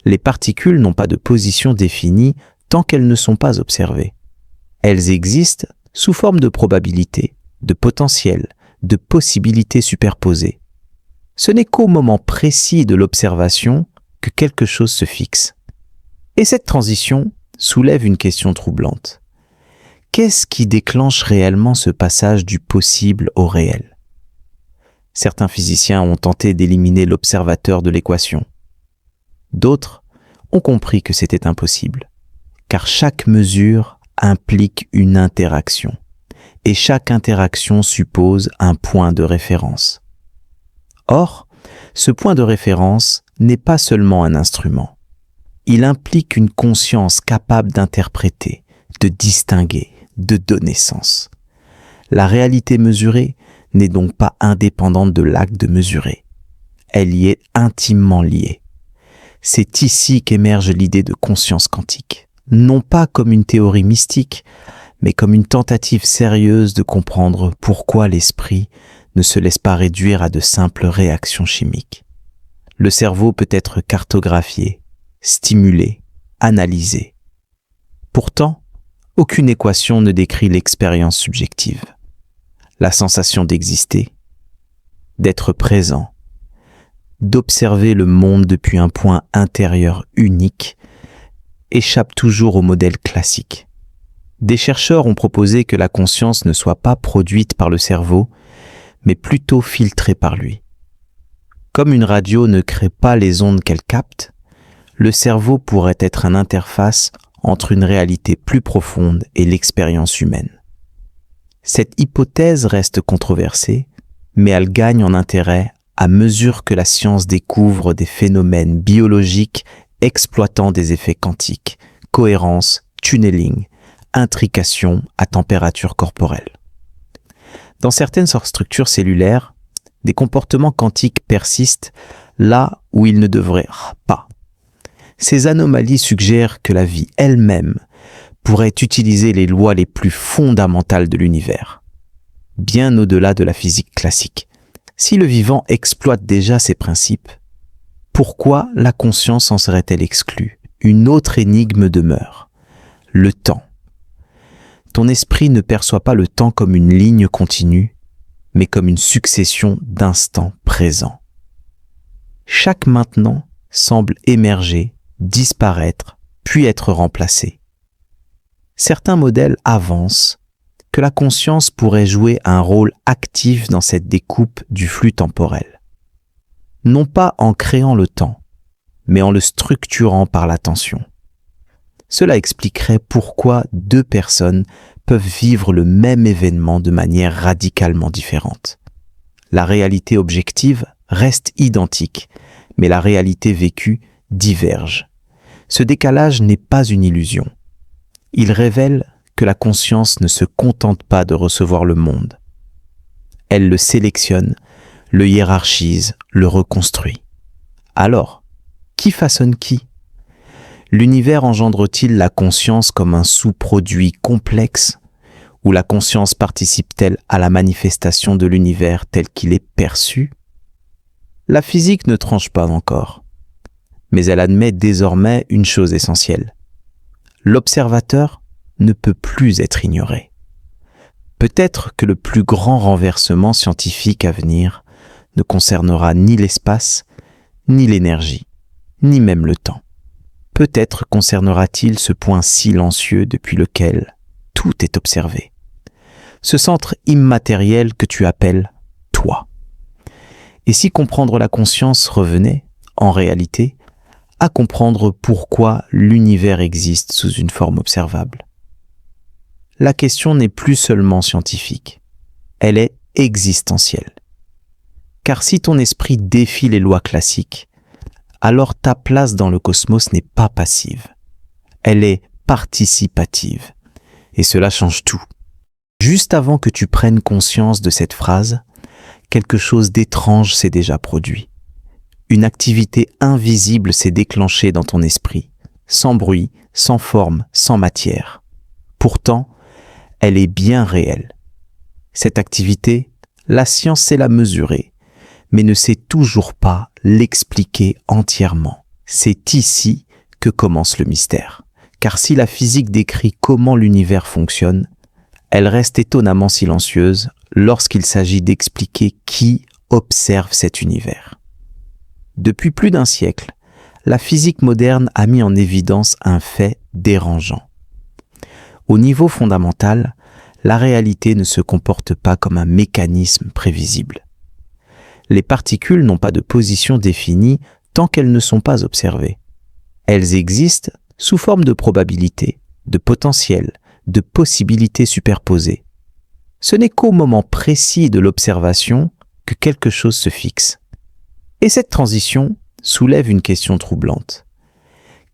Les particules n'ont pas de position définie tant qu'elles ne sont pas observées. Elles existent sous forme de probabilités, de potentiels, de possibilités superposées. Ce n'est qu'au moment précis de l'observation que quelque chose se fixe. Et cette transition soulève une question troublante. Qu'est-ce qui déclenche réellement ce passage du possible au réel? Certains physiciens ont tenté d'éliminer l'observateur de l'équation. D'autres ont compris que c'était impossible, car chaque mesure implique une interaction, et chaque interaction suppose un point de référence. Or, ce point de référence n'est pas seulement un instrument. Il implique une conscience capable d'interpréter, de distinguer, de donner sens. La réalité mesurée n'est donc pas indépendante de l'acte de mesurer. Elle y est intimement liée. C'est ici qu'émerge l'idée de conscience quantique, non pas comme une théorie mystique, mais comme une tentative sérieuse de comprendre pourquoi l'esprit ne se laisse pas réduire à de simples réactions chimiques. Le cerveau peut être cartographié, stimulé, analysé. Pourtant, aucune équation ne décrit l'expérience subjective. La sensation d'exister, d'être présent, d'observer le monde depuis un point intérieur unique, échappe toujours au modèle classique. Des chercheurs ont proposé que la conscience ne soit pas produite par le cerveau, mais plutôt filtrée par lui. Comme une radio ne crée pas les ondes qu'elle capte, le cerveau pourrait être une interface entre une réalité plus profonde et l'expérience humaine. Cette hypothèse reste controversée, mais elle gagne en intérêt à mesure que la science découvre des phénomènes biologiques exploitant des effets quantiques, cohérence, tunneling, intrication à température corporelle. Dans certaines structures cellulaires, des comportements quantiques persistent là où ils ne devraient pas. Ces anomalies suggèrent que la vie elle-même pourrait utiliser les lois les plus fondamentales de l'univers, bien au-delà de la physique classique. Si le vivant exploite déjà ces principes, pourquoi la conscience en serait-elle exclue? Une autre énigme demeure, le temps. Ton esprit ne perçoit pas le temps comme une ligne continue, mais comme une succession d'instants présents. Chaque maintenant semble émerger, disparaître, puis être remplacé. Certains modèles avancent que la conscience pourrait jouer un rôle actif dans cette découpe du flux temporel. Non pas en créant le temps, mais en le structurant par l'attention. Cela expliquerait pourquoi deux personnes peuvent vivre le même événement de manière radicalement différente. La réalité objective reste identique, mais la réalité vécue diverge. Ce décalage n'est pas une illusion. Il révèle que la conscience ne se contente pas de recevoir le monde. Elle le sélectionne, le hiérarchise, le reconstruit. Alors, qui façonne qui? L'univers engendre-t-il la conscience comme un sous-produit complexe ou la conscience participe-t-elle à la manifestation de l'univers tel qu'il est perçu? La physique ne tranche pas encore, mais elle admet désormais une chose essentielle. L'observateur ne peut plus être ignoré. Peut-être que le plus grand renversement scientifique à venir ne concernera ni l'espace, ni l'énergie, ni même le temps. Peut-être concernera-t-il ce point silencieux depuis lequel tout est observé. Ce centre immatériel que tu appelles toi. Et si comprendre la conscience revenait, en réalité, à comprendre pourquoi l'univers existe sous une forme observable? La question n'est plus seulement scientifique, elle est existentielle. Car si ton esprit défie les lois classiques, alors ta place dans le cosmos n'est pas passive, elle est participative. Et cela change tout. Juste avant que tu prennes conscience de cette phrase, quelque chose d'étrange s'est déjà produit. Une activité invisible s'est déclenchée dans ton esprit, sans bruit, sans forme, sans matière. Pourtant, elle est bien réelle. Cette activité, la science sait la mesurer, mais ne sait toujours pas l'expliquer entièrement. C'est ici que commence le mystère. Car si la physique décrit comment l'univers fonctionne, elle reste étonnamment silencieuse lorsqu'il s'agit d'expliquer qui observe cet univers. Depuis plus d'un siècle, la physique moderne a mis en évidence un fait dérangeant. Au niveau fondamental, la réalité ne se comporte pas comme un mécanisme prévisible. Les particules n'ont pas de position définie tant qu'elles ne sont pas observées. Elles existent sous forme de probabilité, de potentiel, de possibilités superposées. Ce n'est qu'au moment précis de l'observation que quelque chose se fixe. Et cette transition soulève une question troublante.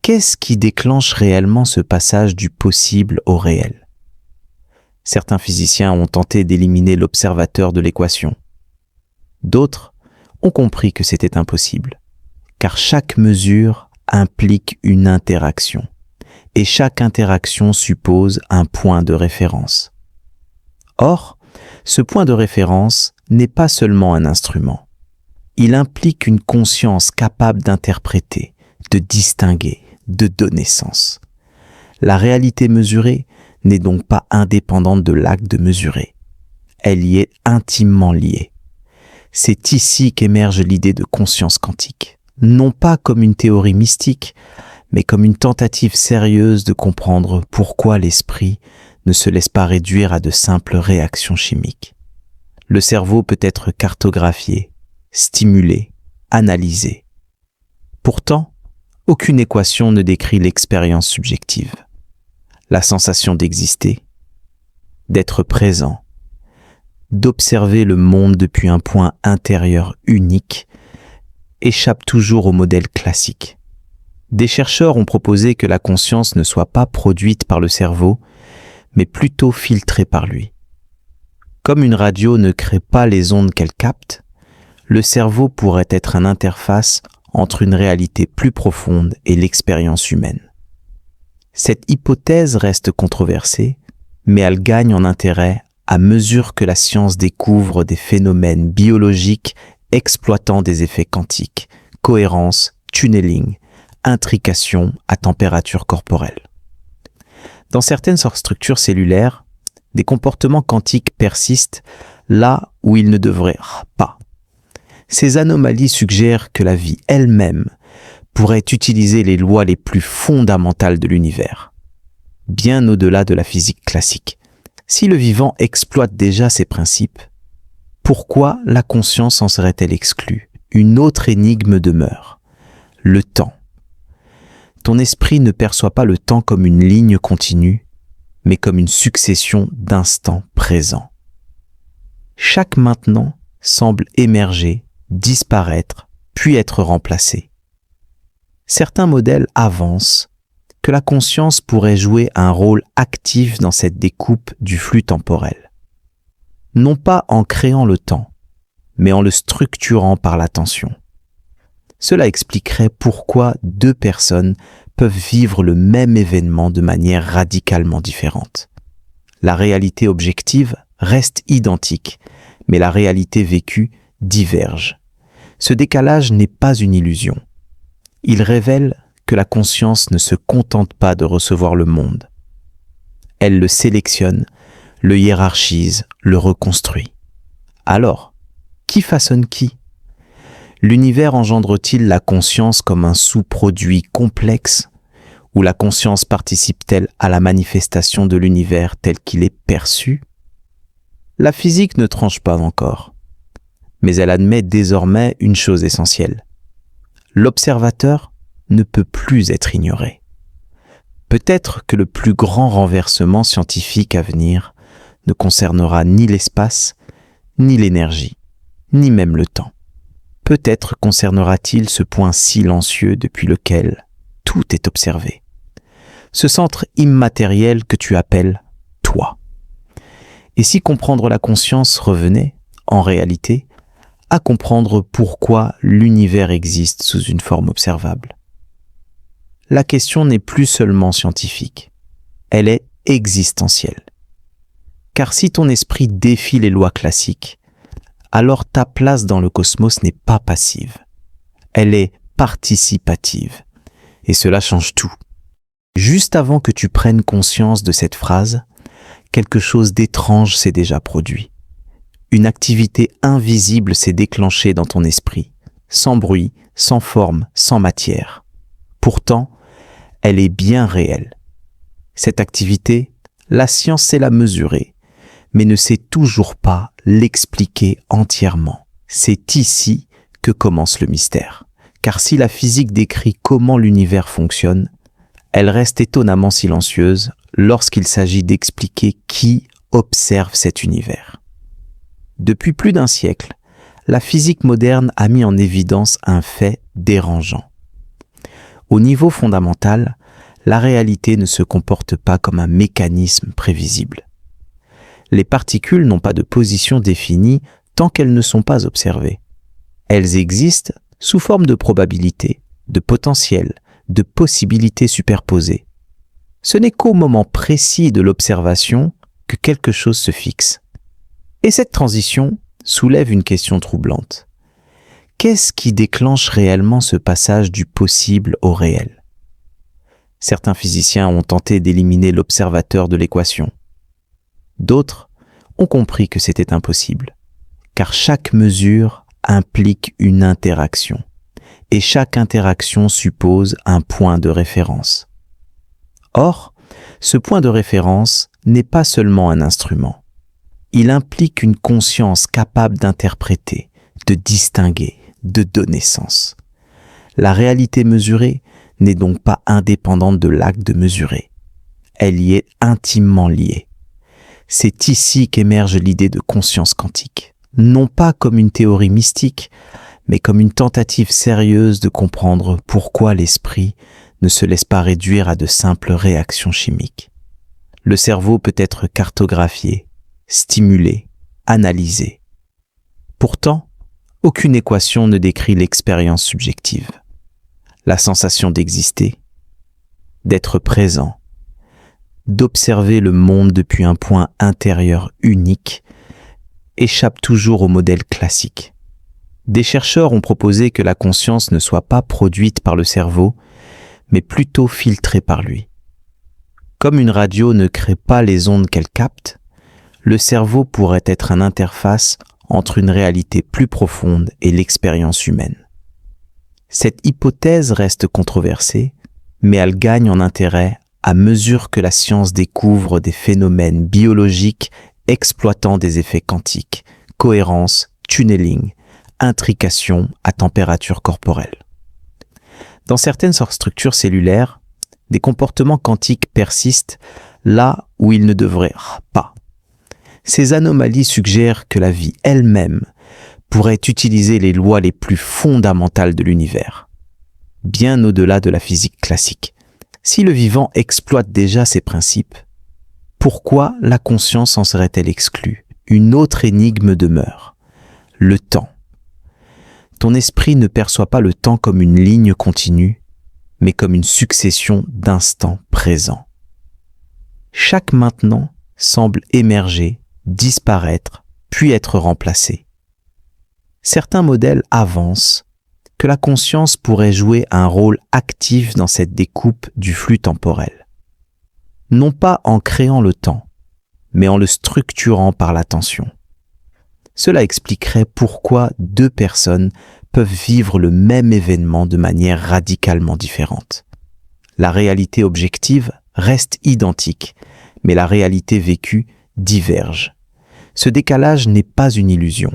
Qu'est-ce qui déclenche réellement ce passage du possible au réel ? Certains physiciens ont tenté d'éliminer l'observateur de l'équation. D'autres ont compris que c'était impossible, car chaque mesure implique une interaction, et chaque interaction suppose un point de référence. Or, ce point de référence n'est pas seulement un instrument. Il implique une conscience capable d'interpréter, de distinguer, de donner sens. La réalité mesurée n'est donc pas indépendante de l'acte de mesurer. Elle y est intimement liée. C'est ici qu'émerge l'idée de conscience quantique, non pas comme une théorie mystique, mais comme une tentative sérieuse de comprendre pourquoi l'esprit ne se laisse pas réduire à de simples réactions chimiques. Le cerveau peut être cartographié, stimulé, analysé. Pourtant, aucune équation ne décrit l'expérience subjective. La sensation d'exister, d'être présent, d'observer le monde depuis un point intérieur unique, échappe toujours au modèle classique. Des chercheurs ont proposé que la conscience ne soit pas produite par le cerveau, mais plutôt filtrée par lui. Comme une radio ne crée pas les ondes qu'elle capte, le cerveau pourrait être une interface entre une réalité plus profonde et l'expérience humaine. Cette hypothèse reste controversée, mais elle gagne en intérêt à mesure que la science découvre des phénomènes biologiques exploitant des effets quantiques, cohérence, tunneling, intrication à température corporelle. Dans certaines structures cellulaires, des comportements quantiques persistent là où ils ne devraient pas. Ces anomalies suggèrent que la vie elle-même pourrait utiliser les lois les plus fondamentales de l'univers, bien au-delà de la physique classique. Si le vivant exploite déjà ces principes, pourquoi la conscience en serait-elle exclue ? Une autre énigme demeure, le temps. Ton esprit ne perçoit pas le temps comme une ligne continue, mais comme une succession d'instants présents. Chaque maintenant semble émerger, disparaître, puis être remplacé. Certains modèles avancent que la conscience pourrait jouer un rôle actif dans cette découpe du flux temporel. Non pas en créant le temps, mais en le structurant par l'attention. Cela expliquerait pourquoi deux personnes peuvent vivre le même événement de manière radicalement différente. La réalité objective reste identique, mais la réalité vécue diverge. Ce décalage n'est pas une illusion. Il révèle que la conscience ne se contente pas de recevoir le monde. Elle le sélectionne, le hiérarchise, le reconstruit. Alors, qui façonne qui ? L'univers engendre-t-il la conscience comme un sous-produit complexe ou la conscience participe-t-elle à la manifestation de l'univers tel qu'il est perçu ? La physique ne tranche pas encore, mais elle admet désormais une chose essentielle. L'observateur ne peut plus être ignoré. Peut-être que le plus grand renversement scientifique à venir ne concernera ni l'espace, ni l'énergie, ni même le temps. Peut-être concernera-t-il ce point silencieux depuis lequel tout est observé. Ce centre immatériel que tu appelles toi. Et si comprendre la conscience revenait, en réalité, à comprendre pourquoi l'univers existe sous une forme observable. La question n'est plus seulement scientifique, elle est existentielle. Car si ton esprit défie les lois classiques, alors ta place dans le cosmos n'est pas passive, elle est participative. Et cela change tout. Juste avant que tu prennes conscience de cette phrase, quelque chose d'étrange s'est déjà produit. Une activité invisible s'est déclenchée dans ton esprit, sans bruit, sans forme, sans matière. Pourtant, elle est bien réelle. Cette activité, la science sait la mesurer, mais ne sait toujours pas l'expliquer entièrement. C'est ici que commence le mystère. Car si la physique décrit comment l'univers fonctionne, elle reste étonnamment silencieuse lorsqu'il s'agit d'expliquer qui observe cet univers. Depuis plus d'un siècle, la physique moderne a mis en évidence un fait dérangeant. Au niveau fondamental, la réalité ne se comporte pas comme un mécanisme prévisible. Les particules n'ont pas de position définie tant qu'elles ne sont pas observées. Elles existent sous forme de probabilités, de potentiels, de possibilités superposées. Ce n'est qu'au moment précis de l'observation que quelque chose se fixe. Et cette transition soulève une question troublante. Qu'est-ce qui déclenche réellement ce passage du possible au réel ? Certains physiciens ont tenté d'éliminer l'observateur de l'équation. D'autres ont compris que c'était impossible, car chaque mesure implique une interaction, et chaque interaction suppose un point de référence. Or, ce point de référence n'est pas seulement un instrument. Il implique une conscience capable d'interpréter, de distinguer, de donner sens. La réalité mesurée n'est donc pas indépendante de l'acte de mesurer. Elle y est intimement liée. C'est ici qu'émerge l'idée de conscience quantique, non pas comme une théorie mystique, mais comme une tentative sérieuse de comprendre pourquoi l'esprit ne se laisse pas réduire à de simples réactions chimiques. Le cerveau peut être cartographié, stimulé, analysé. Pourtant, aucune équation ne décrit l'expérience subjective. La sensation d'exister, d'être présent, d'observer le monde depuis un point intérieur unique, échappe toujours au modèle classique. Des chercheurs ont proposé que la conscience ne soit pas produite par le cerveau, mais plutôt filtrée par lui. Comme une radio ne crée pas les ondes qu'elle capte, le cerveau pourrait être une interface entre une réalité plus profonde et l'expérience humaine. Cette hypothèse reste controversée, mais elle gagne en intérêt à mesure que la science découvre des phénomènes biologiques exploitant des effets quantiques, cohérence, tunneling, intrication à température corporelle. Dans certaines structures cellulaires, des comportements quantiques persistent là où ils ne devraient pas. Ces anomalies suggèrent que la vie elle-même pourrait utiliser les lois les plus fondamentales de l'univers, bien au-delà de la physique classique. Si le vivant exploite déjà ces principes, pourquoi la conscience en serait-elle exclue ? Une autre énigme demeure, le temps. Ton esprit ne perçoit pas le temps comme une ligne continue, mais comme une succession d'instants présents. Chaque maintenant semble émerger, disparaître, puis être remplacé. Certains modèles avancent que la conscience pourrait jouer un rôle actif dans cette découpe du flux temporel. Non pas en créant le temps, mais en le structurant par l'attention. Cela expliquerait pourquoi deux personnes peuvent vivre le même événement de manière radicalement différente. La réalité objective reste identique, mais la réalité vécue diverge. Ce décalage n'est pas une illusion.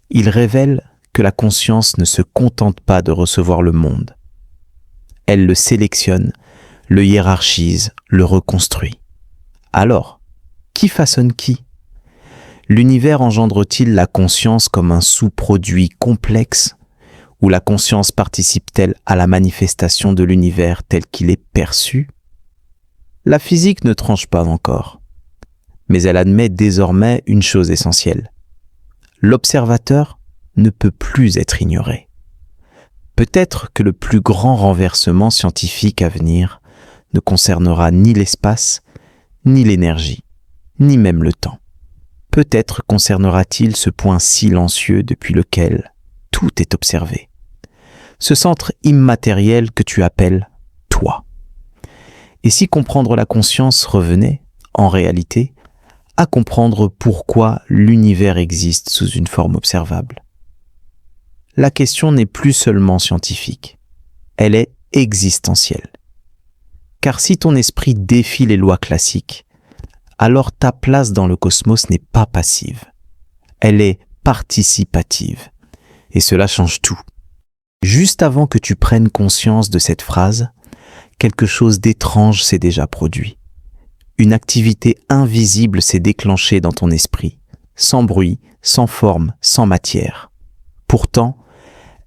Il révèle que la conscience ne se contente pas de recevoir le monde. Elle le sélectionne, le hiérarchise, le reconstruit. Alors, qui façonne qui ? L'univers engendre-t-il la conscience comme un sous-produit complexe ou la conscience participe-t-elle à la manifestation de l'univers tel qu'il est perçu ? La physique ne tranche pas encore, mais elle admet désormais une chose essentielle. L'observateur ne peut plus être ignoré. Peut-être que le plus grand renversement scientifique à venir ne concernera ni l'espace, ni l'énergie, ni même le temps. Peut-être concernera-t-il ce point silencieux depuis lequel tout est observé. Ce centre immatériel que tu appelles toi. Et si comprendre la conscience revenait, en réalité, à comprendre pourquoi l'univers existe sous une forme observable. La question n'est plus seulement scientifique, elle est existentielle. Car si ton esprit défie les lois classiques, alors ta place dans le cosmos n'est pas passive, elle est participative. Et cela change tout. Juste avant que tu prennes conscience de cette phrase, quelque chose d'étrange s'est déjà produit. Une activité invisible s'est déclenchée dans ton esprit, sans bruit, sans forme, sans matière. Pourtant,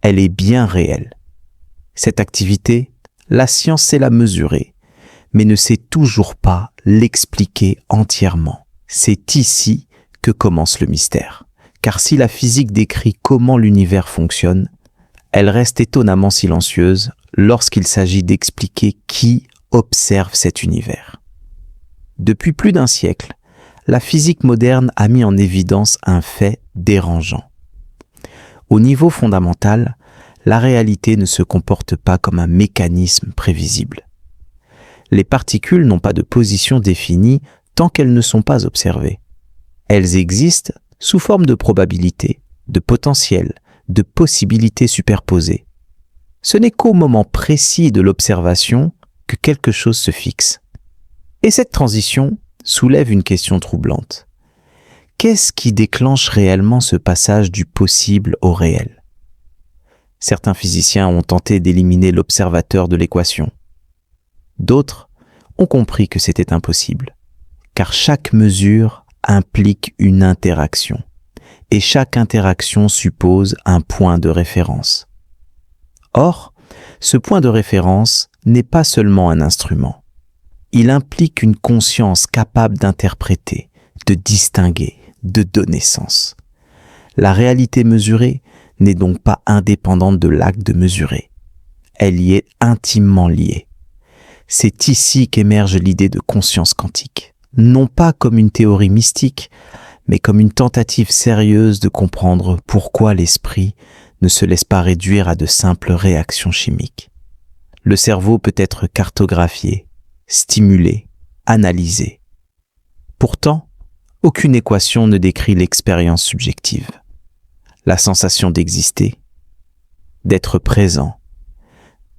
elle est bien réelle. Cette activité, la science sait la mesurer, mais ne sait toujours pas l'expliquer entièrement. C'est ici que commence le mystère. Car si la physique décrit comment l'univers fonctionne, elle reste étonnamment silencieuse lorsqu'il s'agit d'expliquer qui observe cet univers. Depuis plus d'un siècle, la physique moderne a mis en évidence un fait dérangeant. Au niveau fondamental, la réalité ne se comporte pas comme un mécanisme prévisible. Les particules n'ont pas de position définie tant qu'elles ne sont pas observées. Elles existent sous forme de probabilités, de potentiels, de possibilités superposées. Ce n'est qu'au moment précis de l'observation que quelque chose se fixe. Et cette transition soulève une question troublante. Qu'est-ce qui déclenche réellement ce passage du possible au réel ? Certains physiciens ont tenté d'éliminer l'observateur de l'équation. D'autres ont compris que c'était impossible, car chaque mesure implique une interaction, et chaque interaction suppose un point de référence. Or, ce point de référence n'est pas seulement un instrument. Il implique une conscience capable d'interpréter, de distinguer, de donner sens. La réalité mesurée n'est donc pas indépendante de l'acte de mesurer. Elle y est intimement liée. C'est ici qu'émerge l'idée de conscience quantique, non pas comme une théorie mystique, mais comme une tentative sérieuse de comprendre pourquoi l'esprit ne se laisse pas réduire à de simples réactions chimiques. Le cerveau peut être cartographié, stimulé, analysé. Pourtant, aucune équation ne décrit l'expérience subjective. La sensation d'exister, d'être présent,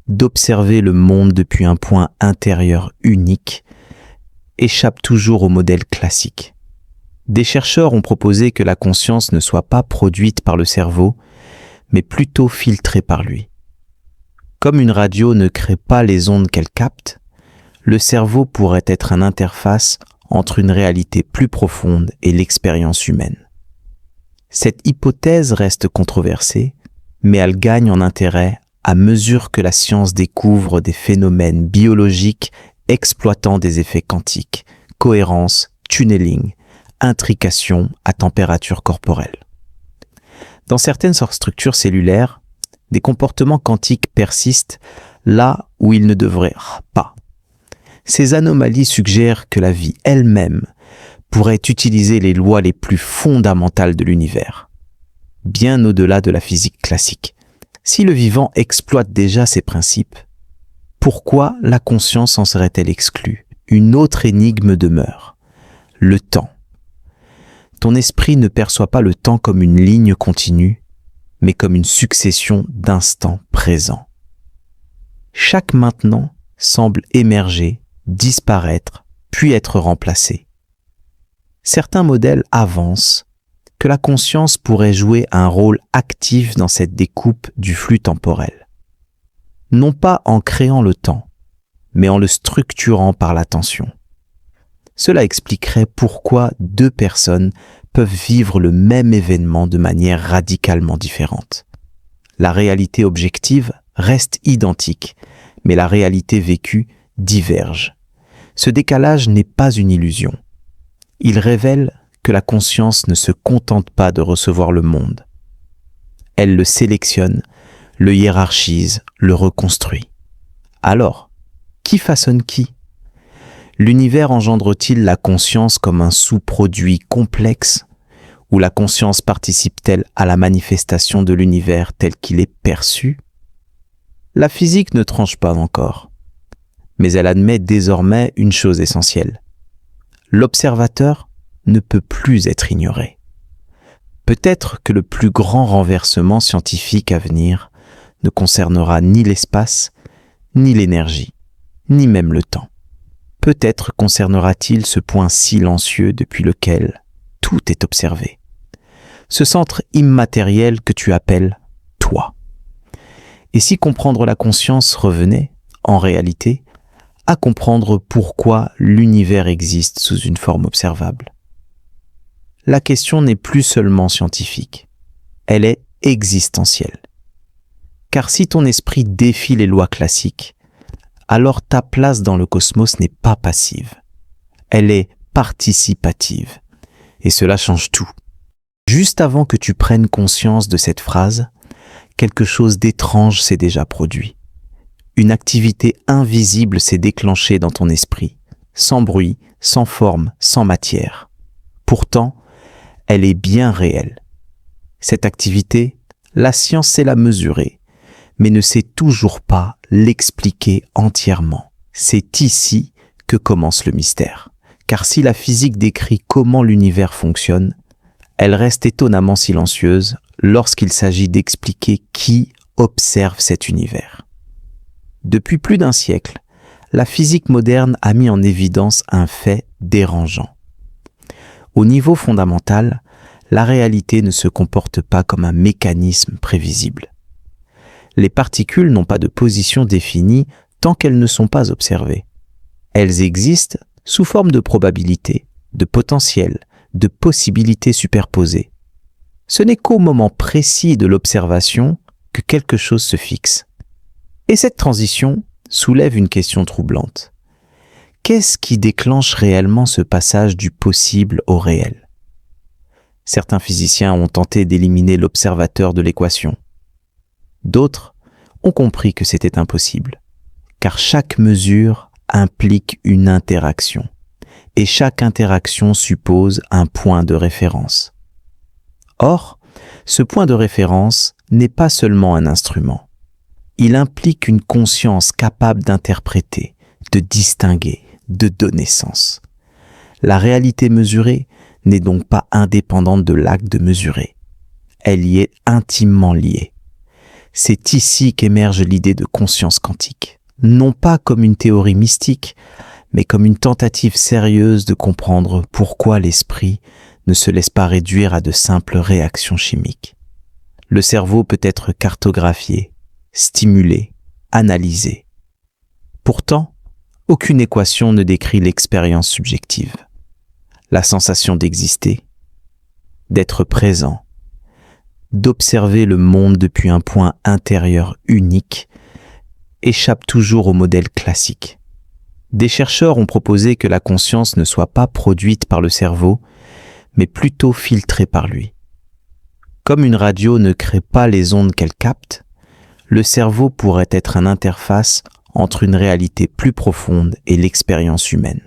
d'observer le monde depuis un point intérieur unique, échappe toujours au modèle classique. Des chercheurs ont proposé que la conscience ne soit pas produite par le cerveau, mais plutôt filtrée par lui. Comme une radio ne crée pas les ondes qu'elle capte, le cerveau pourrait être une interface entre une réalité plus profonde et l'expérience humaine. Cette hypothèse reste controversée, mais elle gagne en intérêt à mesure que la science découvre des phénomènes biologiques exploitant des effets quantiques, cohérence, tunneling, intrication à température corporelle. Dans certaines structures cellulaires, des comportements quantiques persistent là où ils ne devraient pas. Ces anomalies suggèrent que la vie elle-même pourrait utiliser les lois les plus fondamentales de l'univers, bien au-delà de la physique classique. Si le vivant exploite déjà ces principes, pourquoi la conscience en serait-elle exclue ? Une autre énigme demeure, le temps. Ton esprit ne perçoit pas le temps comme une ligne continue, mais comme une succession d'instants présents. Chaque maintenant semble émerger, disparaître, puis être remplacé. Certains modèles avancent que la conscience pourrait jouer un rôle actif dans cette découpe du flux temporel. Non pas en créant le temps, mais en le structurant par l'attention. Cela expliquerait pourquoi deux personnes peuvent vivre le même événement de manière radicalement différente. La réalité objective reste identique, mais la réalité vécue diverge. Ce décalage n'est pas une illusion. Il révèle que la conscience ne se contente pas de recevoir le monde. Elle le sélectionne, le hiérarchise, le reconstruit. Alors, qui façonne qui ? L'univers engendre-t-il la conscience comme un sous-produit complexe ou la conscience participe-t-elle à la manifestation de l'univers tel qu'il est perçu ? La physique ne tranche pas encore, mais elle admet désormais une chose essentielle. L'observateur ne peut plus être ignoré. Peut-être que le plus grand renversement scientifique à venir ne concernera ni l'espace, ni l'énergie, ni même le temps. Peut-être concernera-t-il ce point silencieux depuis lequel tout est observé. Ce centre immatériel que tu appelles toi. Et si comprendre la conscience revenait, en réalité, à comprendre pourquoi l'univers existe sous une forme observable. La question n'est plus seulement scientifique, elle est existentielle. Car si ton esprit défie les lois classiques, alors ta place dans le cosmos n'est pas passive, elle est participative. Et cela change tout. Juste avant que tu prennes conscience de cette phrase, quelque chose d'étrange s'est déjà produit. Une activité invisible s'est déclenchée dans ton esprit, sans bruit, sans forme, sans matière. Pourtant, elle est bien réelle. Cette activité, la science sait la mesurer, mais ne sait toujours pas l'expliquer entièrement. C'est ici que commence le mystère. Car si la physique décrit comment l'univers fonctionne, elle reste étonnamment silencieuse lorsqu'il s'agit d'expliquer qui observe cet univers. Depuis plus d'un siècle, la physique moderne a mis en évidence un fait dérangeant. Au niveau fondamental, la réalité ne se comporte pas comme un mécanisme prévisible. Les particules n'ont pas de position définie tant qu'elles ne sont pas observées. Elles existent sous forme de probabilités, de potentiel, de possibilités superposées. Ce n'est qu'au moment précis de l'observation que quelque chose se fixe. Et cette transition soulève une question troublante. Qu'est-ce qui déclenche réellement ce passage du possible au réel ? Certains physiciens ont tenté d'éliminer l'observateur de l'équation. D'autres ont compris que c'était impossible, car chaque mesure implique une interaction, et chaque interaction suppose un point de référence. Or, ce point de référence n'est pas seulement un instrument. Il implique une conscience capable d'interpréter, de distinguer, de donner sens. La réalité mesurée n'est donc pas indépendante de l'acte de mesurer. Elle y est intimement liée. C'est ici qu'émerge l'idée de conscience quantique, non pas comme une théorie mystique, mais comme une tentative sérieuse de comprendre pourquoi l'esprit ne se laisse pas réduire à de simples réactions chimiques. Le cerveau peut être cartographié, stimulé, analysé. Pourtant, aucune équation ne décrit l'expérience subjective. La sensation d'exister, d'être présent, d'observer le monde depuis un point intérieur unique, échappe toujours au modèle classique. Des chercheurs ont proposé que la conscience ne soit pas produite par le cerveau, mais plutôt filtrée par lui. Comme une radio ne crée pas les ondes qu'elle capte, le cerveau pourrait être une interface entre une réalité plus profonde et l'expérience humaine.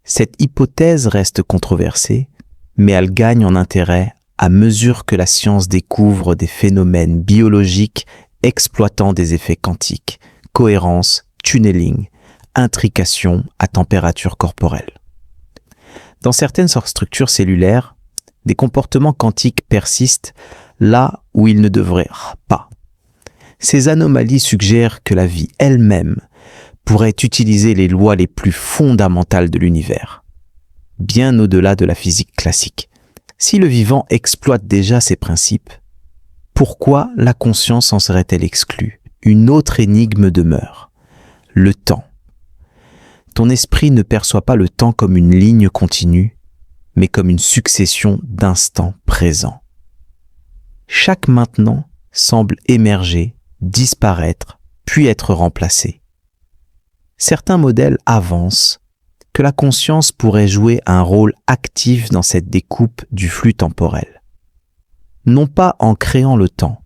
Cette hypothèse reste controversée, mais elle gagne en intérêt à mesure que la science découvre des phénomènes biologiques exploitant des effets quantiques, cohérence, tunneling, intrication à température corporelle. Dans certaines structures cellulaires, des comportements quantiques persistent là où ils ne devraient pas. Ces anomalies suggèrent que la vie elle-même pourrait utiliser les lois les plus fondamentales de l'univers, bien au-delà de la physique classique. Si le vivant exploite déjà ces principes, pourquoi la conscience en serait-elle exclue ? Une autre énigme demeure, le temps. Ton esprit ne perçoit pas le temps comme une ligne continue, mais comme une succession d'instants présents. Chaque maintenant semble émerger, disparaître, puis être remplacé. Certains modèles avancent que la conscience pourrait jouer un rôle actif dans cette découpe du flux temporel. Non pas en créant le temps,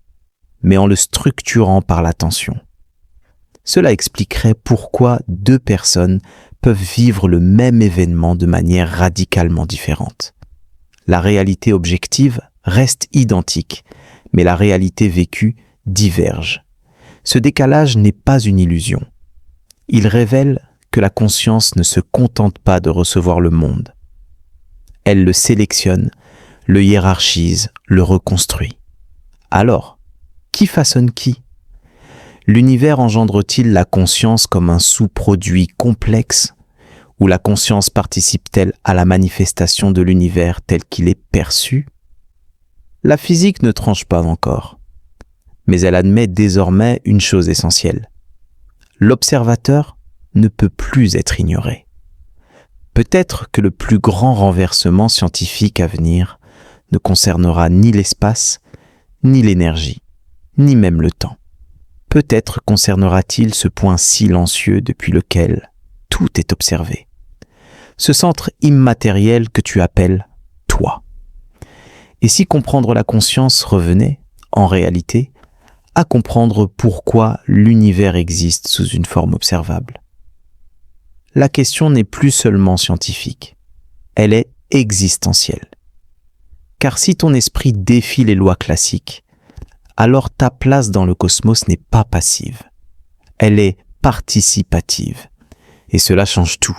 mais en le structurant par l'attention. Cela expliquerait pourquoi deux personnes peuvent vivre le même événement de manière radicalement différente. La réalité objective reste identique, mais la réalité vécue diverge. Ce décalage n'est pas une illusion. Il révèle que la conscience ne se contente pas de recevoir le monde. Elle le sélectionne, le hiérarchise, le reconstruit. Alors, qui façonne qui ? L'univers engendre-t-il la conscience comme un sous-produit complexe ou la conscience participe-t-elle à la manifestation de l'univers tel qu'il est perçu ? La physique ne tranche pas encore, mais elle admet désormais une chose essentielle. L'observateur ne peut plus être ignoré. Peut-être que le plus grand renversement scientifique à venir ne concernera ni l'espace, ni l'énergie, ni même le temps. Peut-être concernera-t-il ce point silencieux depuis lequel tout est observé. Ce centre immatériel que tu appelles toi. Et si comprendre la conscience revenait, en réalité, à comprendre pourquoi l'univers existe sous une forme observable? La question n'est plus seulement scientifique, elle est existentielle. Car si ton esprit défie les lois classiques, alors ta place dans le cosmos n'est pas passive, elle est participative. Et cela change tout.